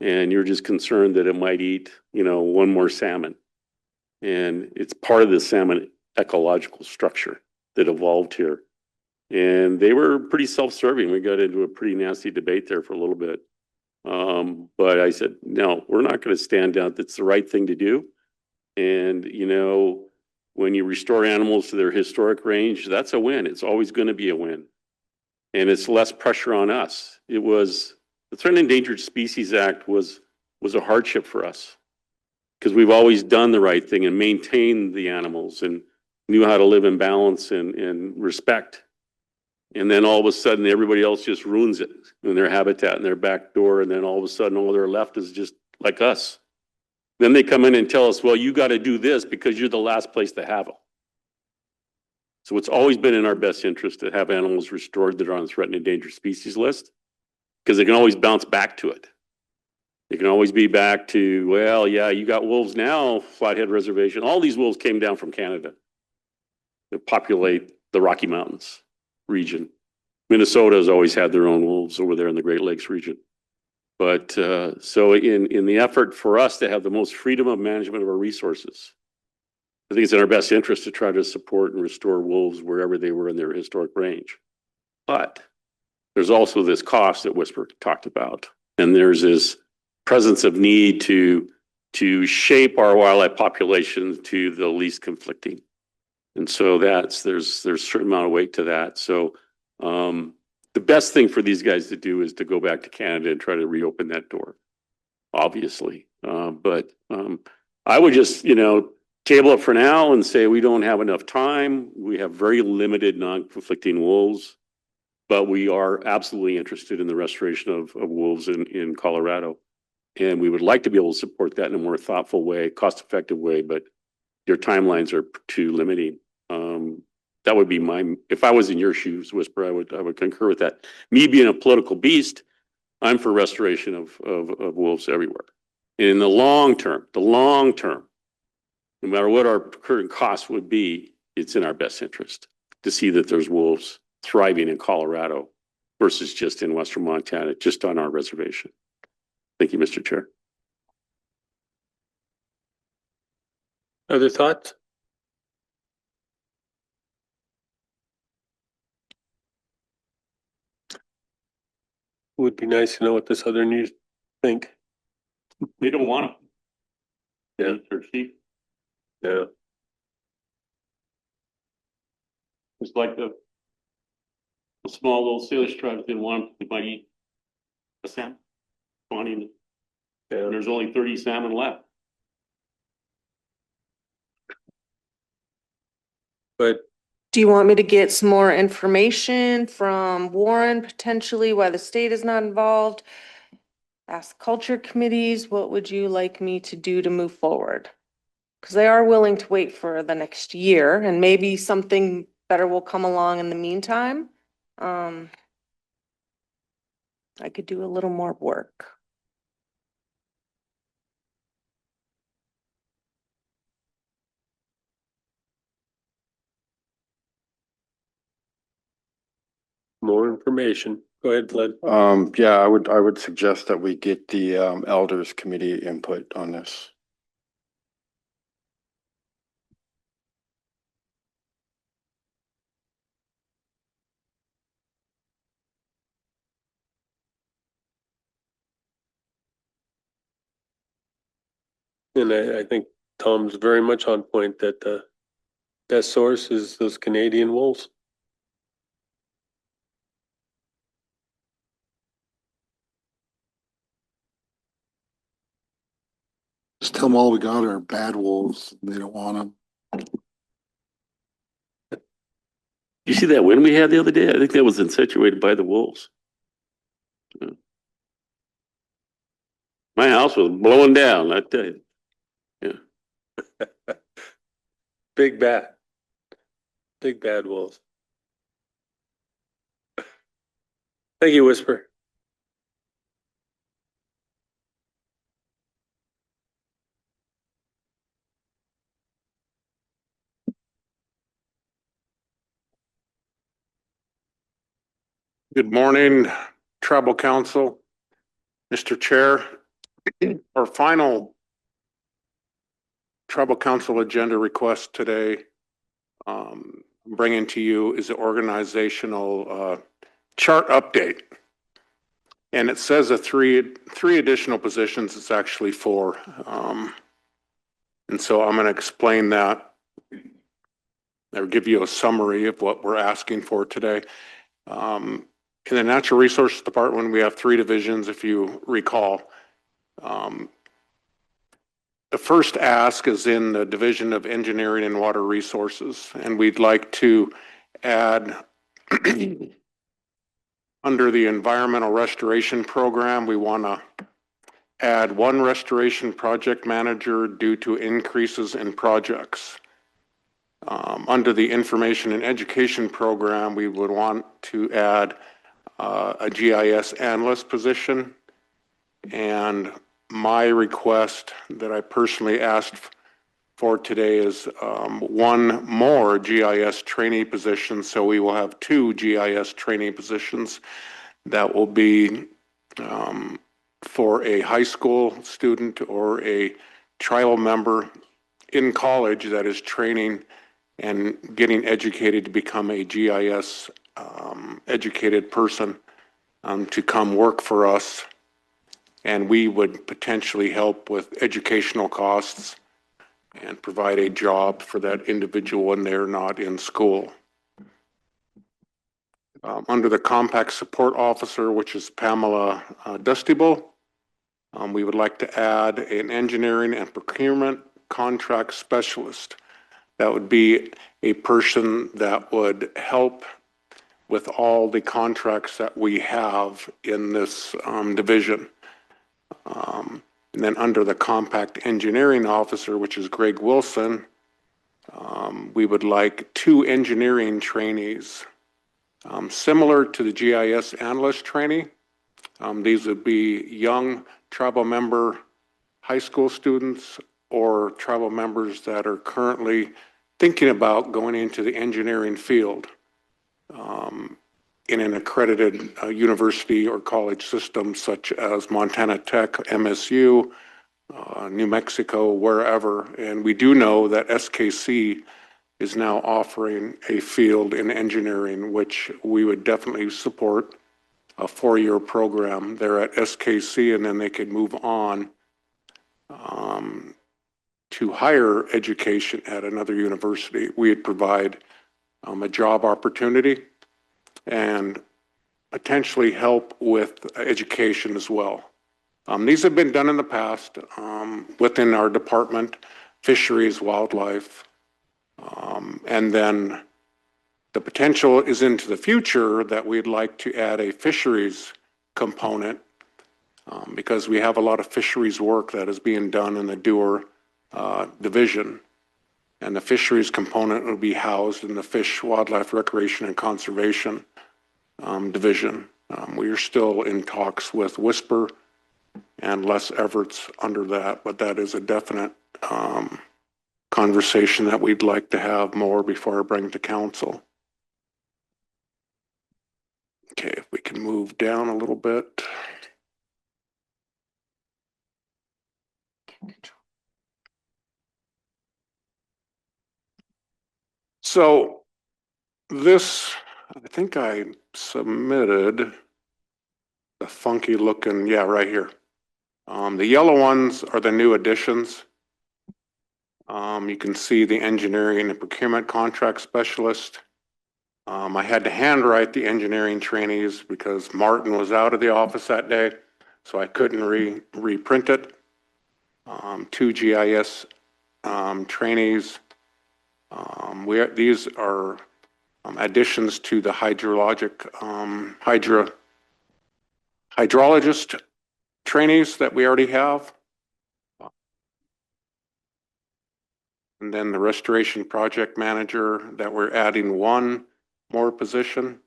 And you're just concerned that it might eat, one more salmon. And it's part of the salmon ecological structure that evolved here. And they were pretty self-serving. We got into a pretty nasty debate there for a little bit. But I said, no, we're not going to stand down. That's the right thing to do. And, when you restore animals to their historic range, that's a win. It's always going to be a win. And it's less pressure on us. It was, the Threatened Endangered Species Act was a hardship for us because we've always done the right thing and maintained the animals and knew how to live in balance and respect. And then all of a sudden, everybody else just ruins it in their habitat and their back door. And then all of a sudden, all they're left is just like us. Then they come in and tell us, well, you got to do this because you're the last place to have them. So it's always been in our best interest to have animals restored that are on the threatened endangered species list because they can always bounce back to it. They can always be back to, well, yeah, you got wolves now, Flathead Reservation. All these wolves came down from Canada to populate the Rocky Mountains region. Minnesota has always had their own wolves over there in the Great Lakes region. But so in the effort for us to have the most freedom of management of our resources, I think it's in our best interest to try to support and restore wolves wherever they were in their historic range. But there's also this cost that Whisper talked about. And there's this presence of need to shape our wildlife population to the least conflicting. And so there's a certain amount of weight to that. So the best thing for these guys to do is to go back to Canada and try to reopen that door, obviously. But I would just, table it for now and say we don't have enough time. We have very limited non-conflicting wolves, but we are absolutely interested in the restoration of wolves in Colorado. And we would like to be able to support that in a more thoughtful way, cost-effective way, but your timelines are too limiting. That would be if I was in your shoes, Whisper, I would concur with that. Me being a political beast, I'm for restoration of wolves everywhere. And in the long term, no matter what our current costs would be, it's in our best interest to see that there's wolves thriving in Colorado versus just in Western Montana, just on our reservation. Thank you, Mr. Chair. Other thoughts? Would be nice to know what the Southerners think. They don't want them. Yeah. They're cheap. Yeah. It's like the small little Salish tribes didn't want them. They might eat a salmon. And there's only 30 salmon left. But Do you want me to get some more information from Warren potentially, why the state is not involved? Ask culture committees, what would you like me to do to move forward? Because they are willing to wait for the next year and maybe something better will come along in the meantime. I could do a little more work. more information. Go ahead, Fled. Yeah, I would suggest that we get the elders committee input on this. And I think Tom's very much on point that the best source is those Canadian wolves. Just tell them all we got are bad wolves. They don't want them. You see that wind we had the other day? I think that was insinuated by the wolves. Yeah. My house was blowing down, I tell you. Yeah. Big bad. Big bad wolves. Thank you, Whisper. Good morning, Tribal Council. Mr. Chair, our final Tribal Council agenda request today, bringing to you is an organizational chart update. And it says three additional positions. It's actually 4. And so I'm going to explain that or give you a summary of what we're asking for today. In the Natural Resources Department, we have 3 divisions, if you recall. The first ask is in the Division of Engineering and Water Resources, and we'd like to add under the Environmental Restoration Program, we want to add 1 restoration project manager due to increases in projects. Under the Information and Education Program, we would want to add a GIS analyst position. And my request that I personally asked for today is 1 more GIS trainee position. So we will have 2 GIS trainee positions that will be for a high school student or a tribal member in college that is training and getting educated to become a GIS educated person to come work for us. And we would potentially help with educational costs and provide a job for that individual when they're not in school. Under the Compact Support Officer, which is Pamela Dustyble, we would like to add an engineering and procurement contract specialist. That would be a person that would help with all the contracts that we have in this division. And then under the Compact Engineering Officer, which is Greg Wilson, we would like 2 engineering trainees, similar to the GIS analyst trainee. These would be young tribal member high school students or tribal members that are currently thinking about going into the engineering field in an accredited university or college system such as Montana Tech, MSU, New Mexico, wherever. And we do know that SKC is now offering a field in engineering, which we would definitely support, a 4-year program there at SKC, and then they could move on to higher education at another university. We would provide a job opportunity and potentially help with education as well. These have been done in the past within our department, fisheries, wildlife, and then the potential is into the future that we'd like to add a fisheries component because we have a lot of fisheries work that is being done in the Dewar division. And the fisheries component will be housed in the Fish, Wildlife, Recreation, and Conservation division. We are still in talks with Whisper and Les Everett's under that, but that is a definite conversation that we'd like to have more before I bring to council. Okay, if we can move down a little bit. So this, I think I submitted the funky looking, yeah, right here. The yellow ones are the new additions. You can see the engineering and procurement contract specialist. I had to handwrite the engineering trainees because Martin was out of the office that day, so I couldn't reprint it. 2 GIS trainees. These are additions to the hydrologist trainees that we already have. And then the restoration project manager that we're adding 1 more position.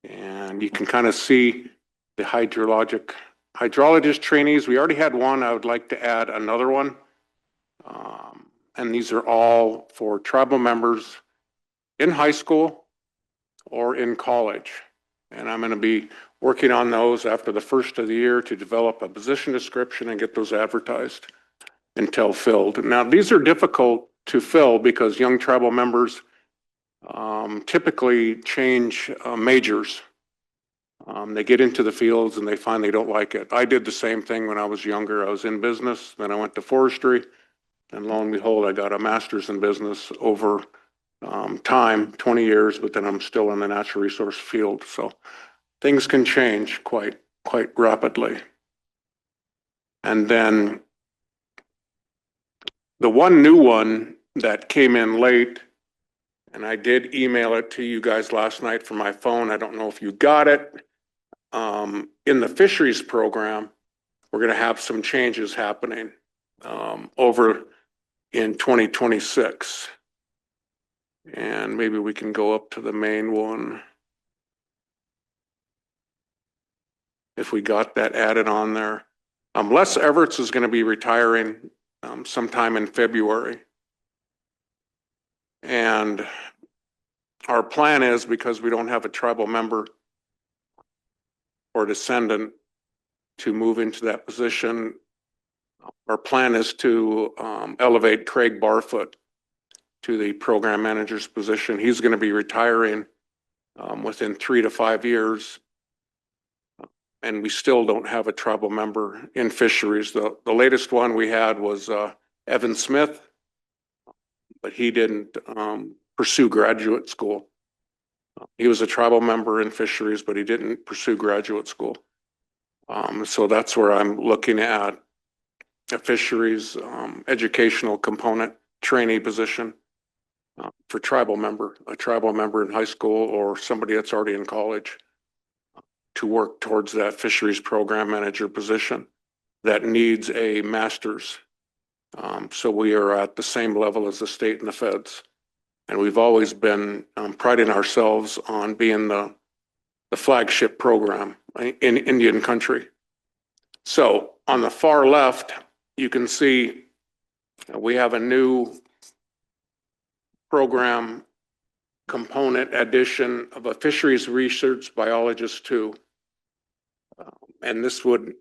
And you can kind of see the hydrologist trainees. We already had 1. I would like to add another one. And these are all for tribal members in high school, or in college. And I'm going to be working on those after the first of the year to develop a position description and get those advertised until filled. Now, these are difficult to fill because young tribal members typically change majors. They get into the fields and they find they don't like it. I did the same thing when I was younger. I was in business, then I went to forestry, and lo and behold, I got a master's in business over time, 20 years, but then I'm still in the natural resource field. So things can change quite rapidly. And then the one new one that came in late, and I did email it to you guys last night from my phone. I don't know if you got it. In the fisheries program, we're going to have some changes happening over in 2026. And maybe we can go up to the main one. If we got that added on there. Les Everts is going to be retiring sometime in February. And our plan is, because we don't have a tribal member or descendant to move into that position, our plan is to elevate Craig Barfoot to the program manager's position. He's going to be retiring within 3 to 5 years. And we still don't have a tribal member in fisheries. The latest one we had was Evan Smith, but he didn't pursue graduate school. He was a tribal member in fisheries, but he didn't pursue graduate school. So that's where I'm looking at a fisheries educational component trainee position for a tribal member in high school or somebody that's already in college, to work towards that fisheries program manager position that needs a master's. So we are at the same level as the state and the feds. And we've always been priding ourselves on being the flagship program in Indian country. So on the far left, you can see we have a new program component addition of a fisheries research biologist too. And this would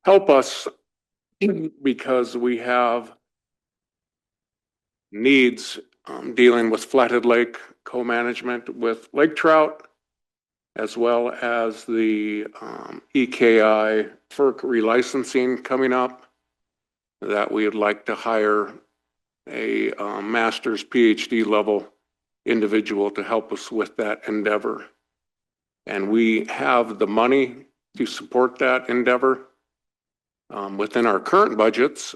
help us because we have needs dealing with Flathead Lake co-management with lake trout, as well as the EKI FERC relicensing coming up, that we would like to hire a master's PhD level individual to help us with that endeavor. And we have the money to support that endeavor within our current budgets.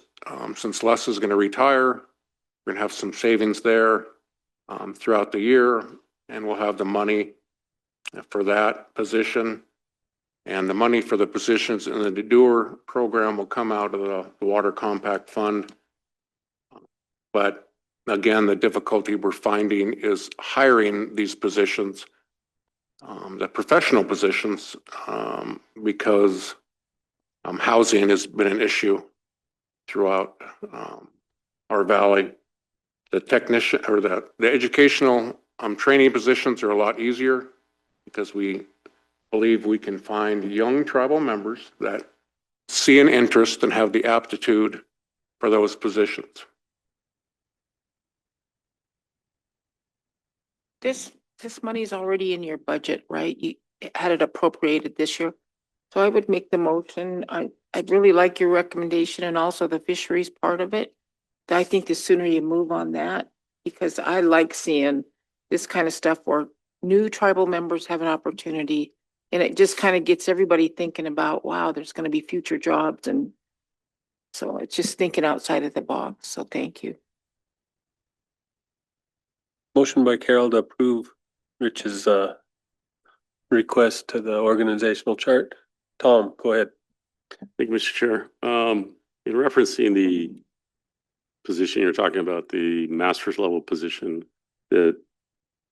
Since Les is going to retire, we're going to have some savings there throughout the year, and we'll have the money for that position. And the money for the positions in the DUR program will come out of the Water Compact Fund. But again, the difficulty we're finding is hiring these positions, the professional positions, because housing has been an issue throughout our valley. The technician or the educational training positions are a lot easier because we believe we can find young tribal members that see an interest and have the aptitude for those positions. This money is already in your budget, right? You had it appropriated this year. So I would make the motion. I'd really like your recommendation and also the fisheries part of it. I think the sooner you move on that, because I like seeing this kind of stuff where new tribal members have an opportunity, and it just kind of gets everybody thinking about, wow, there's going to be future jobs. And so it's just thinking outside of the box. So thank you. Motion by Carol to approve Rich's request to the organizational chart. Tom, go ahead. Thank you, Mr. Chair. In referencing the position you're talking about, the master's level position that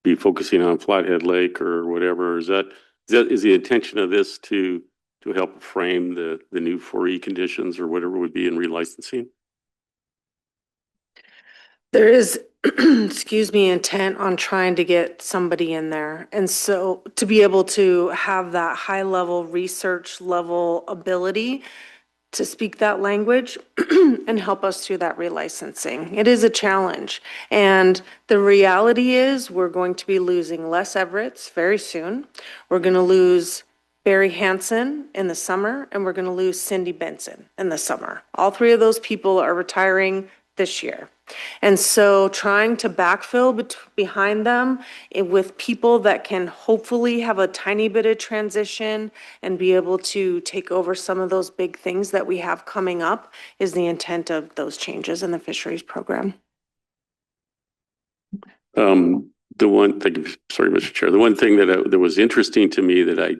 be focusing on Flathead Lake or whatever, is the intention of this to help frame the new 4E conditions or whatever would be in relicensing? There is, excuse me, intent on trying to get somebody in there. And so to be able to have that high level research level ability to speak that language and help us through that relicensing. It is a challenge. And the reality is we're going to be losing Les Everett's very soon. We're going to lose Barry Hansen in the summer, and we're going to lose Cindy Benson in the summer. All three of those people are retiring this year. And so trying to backfill behind them with people that can hopefully have a tiny bit of transition and be able to take over some of those big things that we have coming up is the intent of those changes in the fisheries program. The one thing, sorry, Mr. Chair, the one thing that was interesting to me that I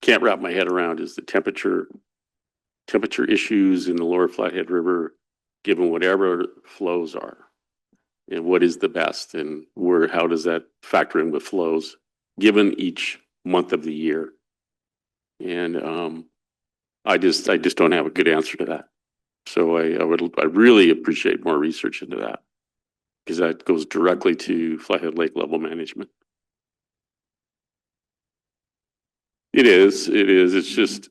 can't wrap my head around is the temperature issues in the lower Flathead River, given whatever flows are, and what is the best, and how does that factor in with flows, given each month of the year. And I just don't have a good answer to that. So I really appreciate more research into that, because that goes directly to Flathead Lake level management. It is. It's just,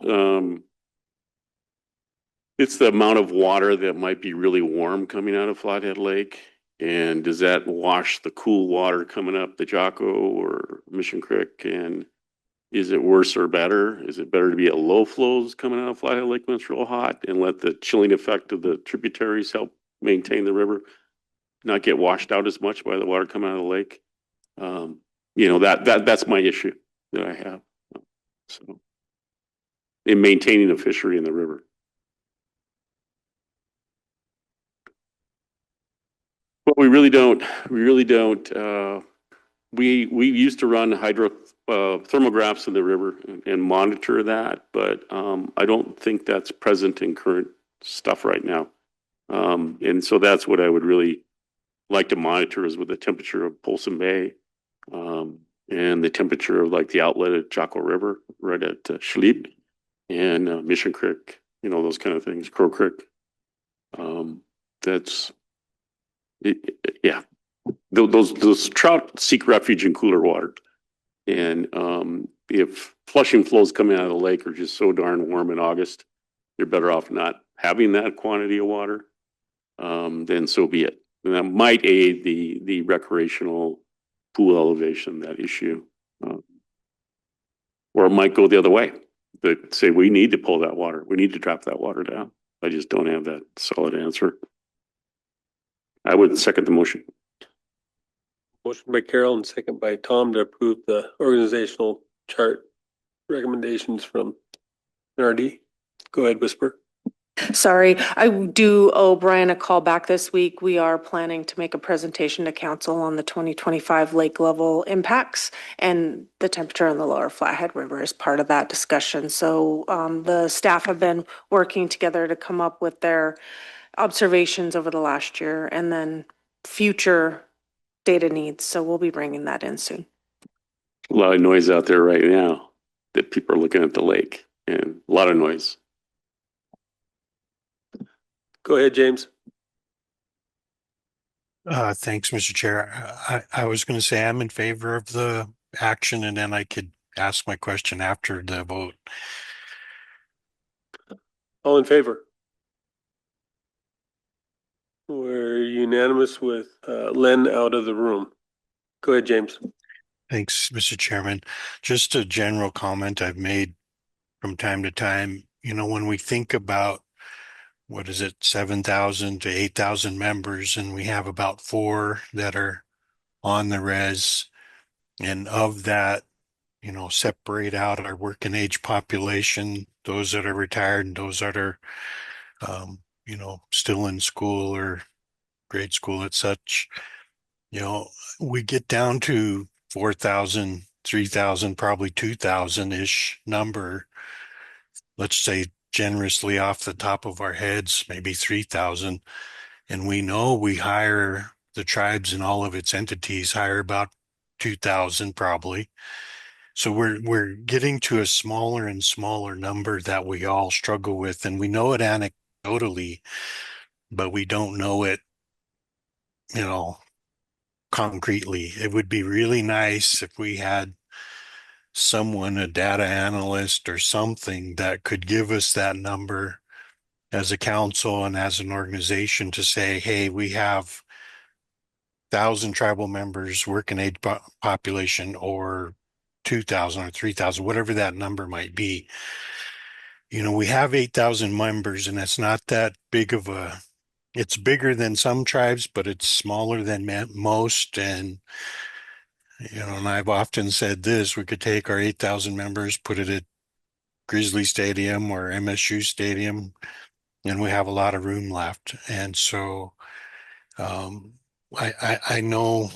it's the amount of water that might be really warm coming out of Flathead Lake. And does that wash the cool water coming up the Jocko or Mission Creek? And is it worse or better? Is it better to be at low flows coming out of Flathead Lake when it's real hot and let the chilling effect of the tributaries help maintain the river, not get washed out as much by the water coming out of the lake? That's my issue that I have. So, in maintaining a fishery in the river. But we really don't. We used to run thermographs in the river and monitor that, but I don't think that's present in current stuff right now. And so that's what I would really like to monitor, is with the temperature of Polson Bay, and the temperature of like the outlet at Jocko River, right at Schleep, and Mission Creek, those kind of things, Crow Creek. That's it, yeah. Those trout seek refuge in cooler water, and if flushing flows coming out of the lake are just so darn warm in August, you're better off not having that quantity of water. Then so be it. And that might aid the recreational pool elevation, that issue, or it might go the other way. That say we need to pull that water, we need to drop that water down. I just don't have that solid answer. I would second the motion. Motion by Carol and second by Tom to approve the organizational chart recommendations from NRD. Go ahead, Whisper. Sorry, I do owe Brian a call back this week. We are planning to make a presentation to council on the 2025 lake level impacts, and the temperature in the lower Flathead River is part of that discussion. So the staff have been working together to come up with their observations over the last year and then future data needs. So we'll be bringing that in soon. A lot of noise out there right now that people are looking at the lake, and a lot of noise. Go ahead, James. Thanks, Mr. Chair. I was going to say I'm in favor of the action, and then I could ask my question after the vote. All in favor? We're unanimous with Len out of the room. Go ahead, James. Thanks, Mr. Chairman. Just a general comment I've made from time to time. When we think about, 7,000 to 8,000 members, and we have about 4 that are on the res, and of that, separate out our working age population, those that are retired and those that are, still in school or grade school and such. We get down to 4,000, 3,000, probably 2,000-ish number. Let's say generously off the top of our heads, maybe 3,000. And we know we hire the tribes and all of its entities hire about 2,000 probably. So we're getting to a smaller and smaller number that we all struggle with, and we know it anecdotally, but we don't know it you know, concretely. It would be really nice if we had someone, a data analyst or something that could give us that number as a council and as an organization to say, hey, we have 1,000 tribal members, working age population, or 2,000 or 3,000, whatever that number might be. You know, we have 8,000 members, and it's not that big of a, it's bigger than some tribes, but it's smaller than most. And, you know, and I've often said this, we could take our 8,000 members, put it at Grizzly Stadium or MSU Stadium, and we have a lot of room left. And so I know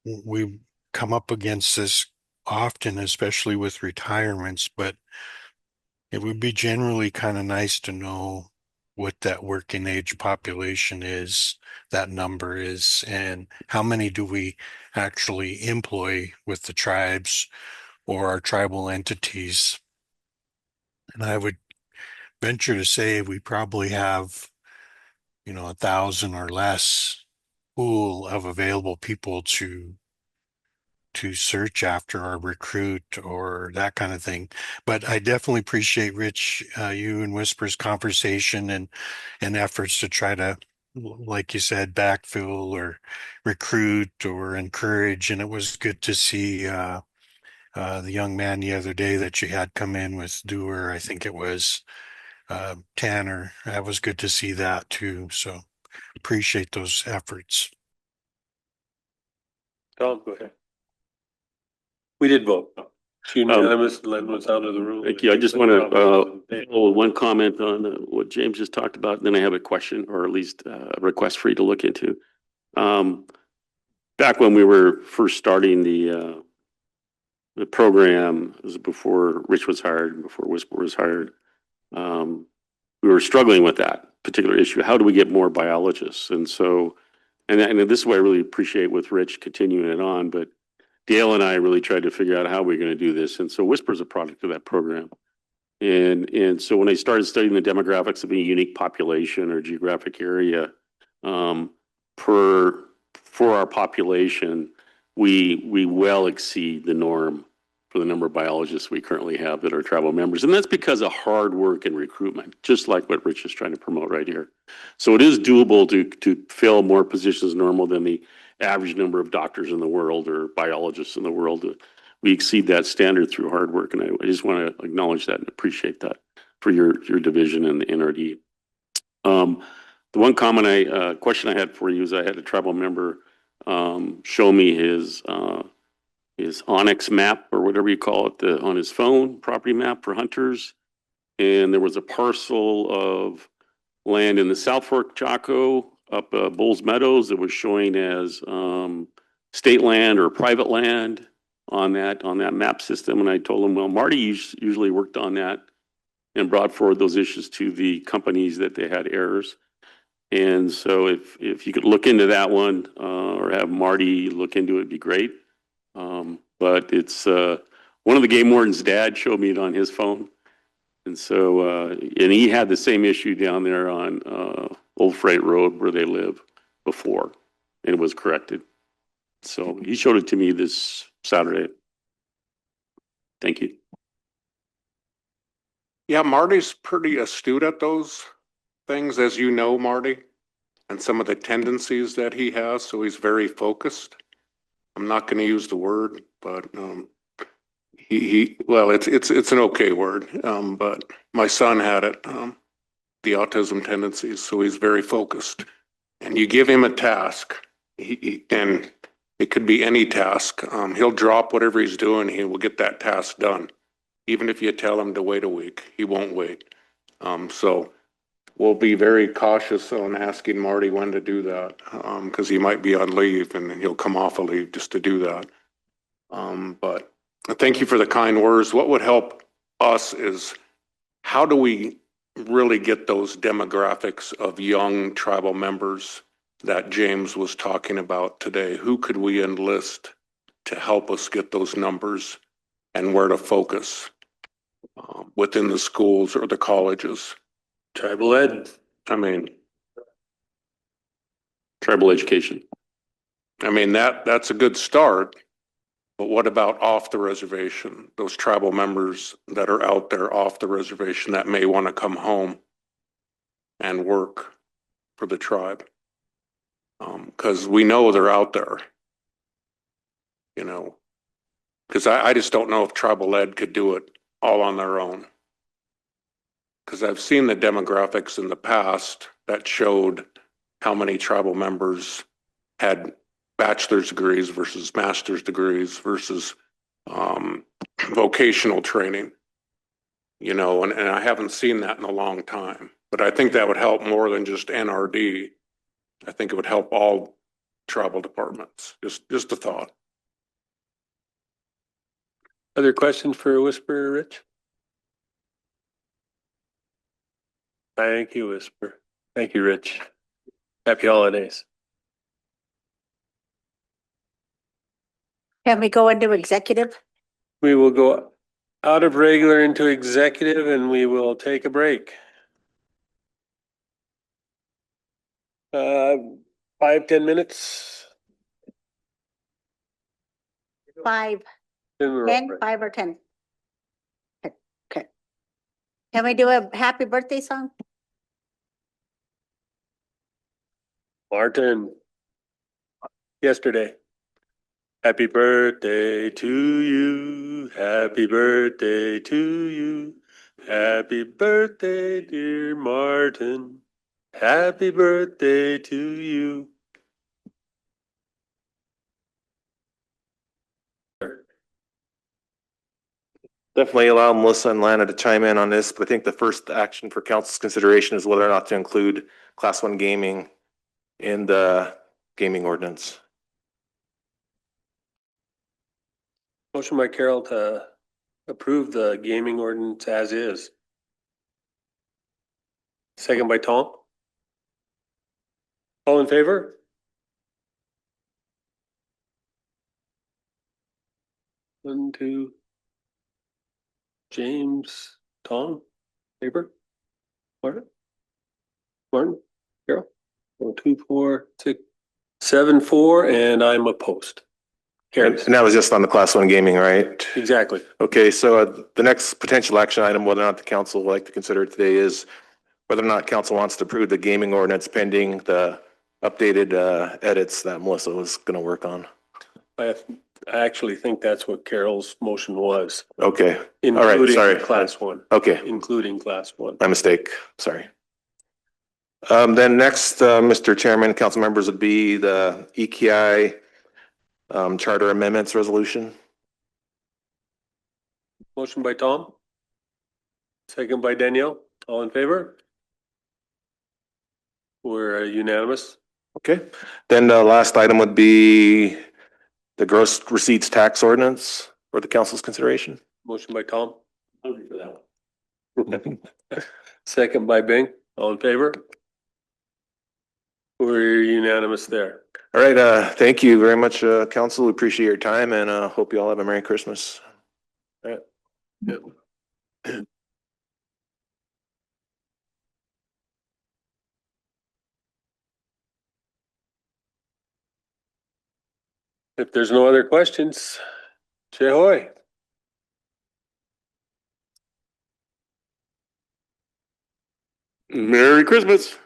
we come up against this often, especially with retirements, but it would be generally kind of nice to know what that working age population is, that number is, and how many do we actually employ with the tribes or our tribal entities. And I would venture to say we probably have, you know, 1,000 or less pool of available people to search after or recruit or that kind of thing. But I definitely appreciate Rich, you and Whisper's conversation and efforts to try to, like you said, backfill or recruit or encourage. And it was good to see the young man the other day that you had come in with Doer. I think it was Tanner. That was good to see that too. So appreciate those efforts. Tom, go ahead. We did vote. It's unanimous. Len was out of the room. Thank you. I just want to one comment on what James just talked about, and then I have a question, or at least a request for you to look into. Back when we were first starting the program, it was before Rich was hired, before Whisper was hired. We were struggling with that particular issue. How do we get more biologists? And so, and this is what I really appreciate with Rich continuing it on, but Dale and I really tried to figure out how we're going to do this. And so Whisper is a product of that program. And so when I started studying the demographics of a unique population or geographic area, for our population, we well exceed the norm for the number of biologists we currently have that are tribal members. And that's because of hard work and recruitment, just like what Rich is trying to promote right here. So it is doable to fill more positions normal than the average number of doctors in the world or biologists in the world. We exceed that standard through hard work. And I just want to acknowledge that and appreciate that for your division and the NRD. The one question I had for you is I had a tribal member show me his Onyx map or whatever you call it on his phone, property map for hunters. And there was a parcel of land in the South Fork Chaco up Bulls Meadows that was showing as state land or private land on that map system. And I told him, well, Marty usually worked on that and brought forward those issues to the companies that they had errors. And so if you could look into that one or have Marty look into it, it'd be great. But it's one of the game warden's dad showed me it on his phone. And so, and he had the same issue down there on Old Freight Road where they live before, and it was corrected. So he showed it to me this Saturday. Thank you. Yeah, Marty's pretty astute at those things, as you know, Marty, and some of the tendencies that he has. So he's very focused. I'm not going to use the word, but well, it's an okay word. But my son had it, the autism tendencies. So he's very focused. And you give him a task, and it could be any task. He'll drop whatever he's doing. He will get that task done. Even if you tell him to wait a week, he won't wait. So we'll be very cautious on asking Marty when to do that, because he might be on leave and he'll come off of leave just to do that. But thank you for the kind words. What would help us is how do we really get those demographics of young tribal members that James was talking about today? Who could we enlist to help us get those numbers and where to focus within the schools or the colleges? Tribal ed. I mean, Tribal education. I mean, that's a good start. But what about off the reservation? Those tribal members that are out there off the reservation that may want to come home and work for the tribe. Because we know they're out there, you know, because I just don't know if tribal ed could do it all on their own. Because I've seen the demographics in the past that showed how many tribal members had bachelor's degrees versus master's degrees versus vocational training, you know, and I haven't seen that in a long time. But I think that would help more than just NRD. I think it would help all tribal departments. Just a thought. Other questions for Whisper, Rich? Thank you, Whisper. Thank you, Rich. Happy holidays. Can we go into executive? We will go out of regular into executive and we will take a break. 5-10 minutes. 5, Then we're 10, over. 5 or 10? Okay. Can we do a happy birthday song? Martin. Yesterday. Happy birthday to you. Happy birthday to you. Happy birthday, dear Martin. Happy birthday to you. Definitely allow Melissa and Lana to chime in on this, but I think the first action for council's consideration is whether or not to include Class 1 gaming in the gaming ordinance. Motion by Carol to approve the gaming ordinance as is. Second by Tom. All in favor? One, two. James, Tom, favor? Martin? Martin? Carol? 1, 2, 4, 6, 7, 4, and I'm opposed. Carries. And that was just on the Class 1 gaming, right? Exactly. Okay, so the next potential action item, whether or not the council would like to consider it today, is whether or not council wants to approve the gaming ordinance pending the updated edits that Melissa was going to work on. I actually think that's what Carol's motion was. Okay. All right. Including Sorry. Class 1. Okay. Including Class 1. My mistake. Sorry. Then next, Mr. Chairman, council members, would be the EKI charter amendments resolution. Motion by Tom. Second by Danielle. All in favor? We're unanimous. Okay. Then the last item would be the gross receipts tax ordinance for the council's consideration. Motion by Tom. Hungry for that one. Second by Bing. All in favor? We're unanimous there. All right. Thank you very much, council. We appreciate your time and hope you all have a Merry Christmas. All right. Yep. If there's no other questions, Chehoy. Merry Christmas.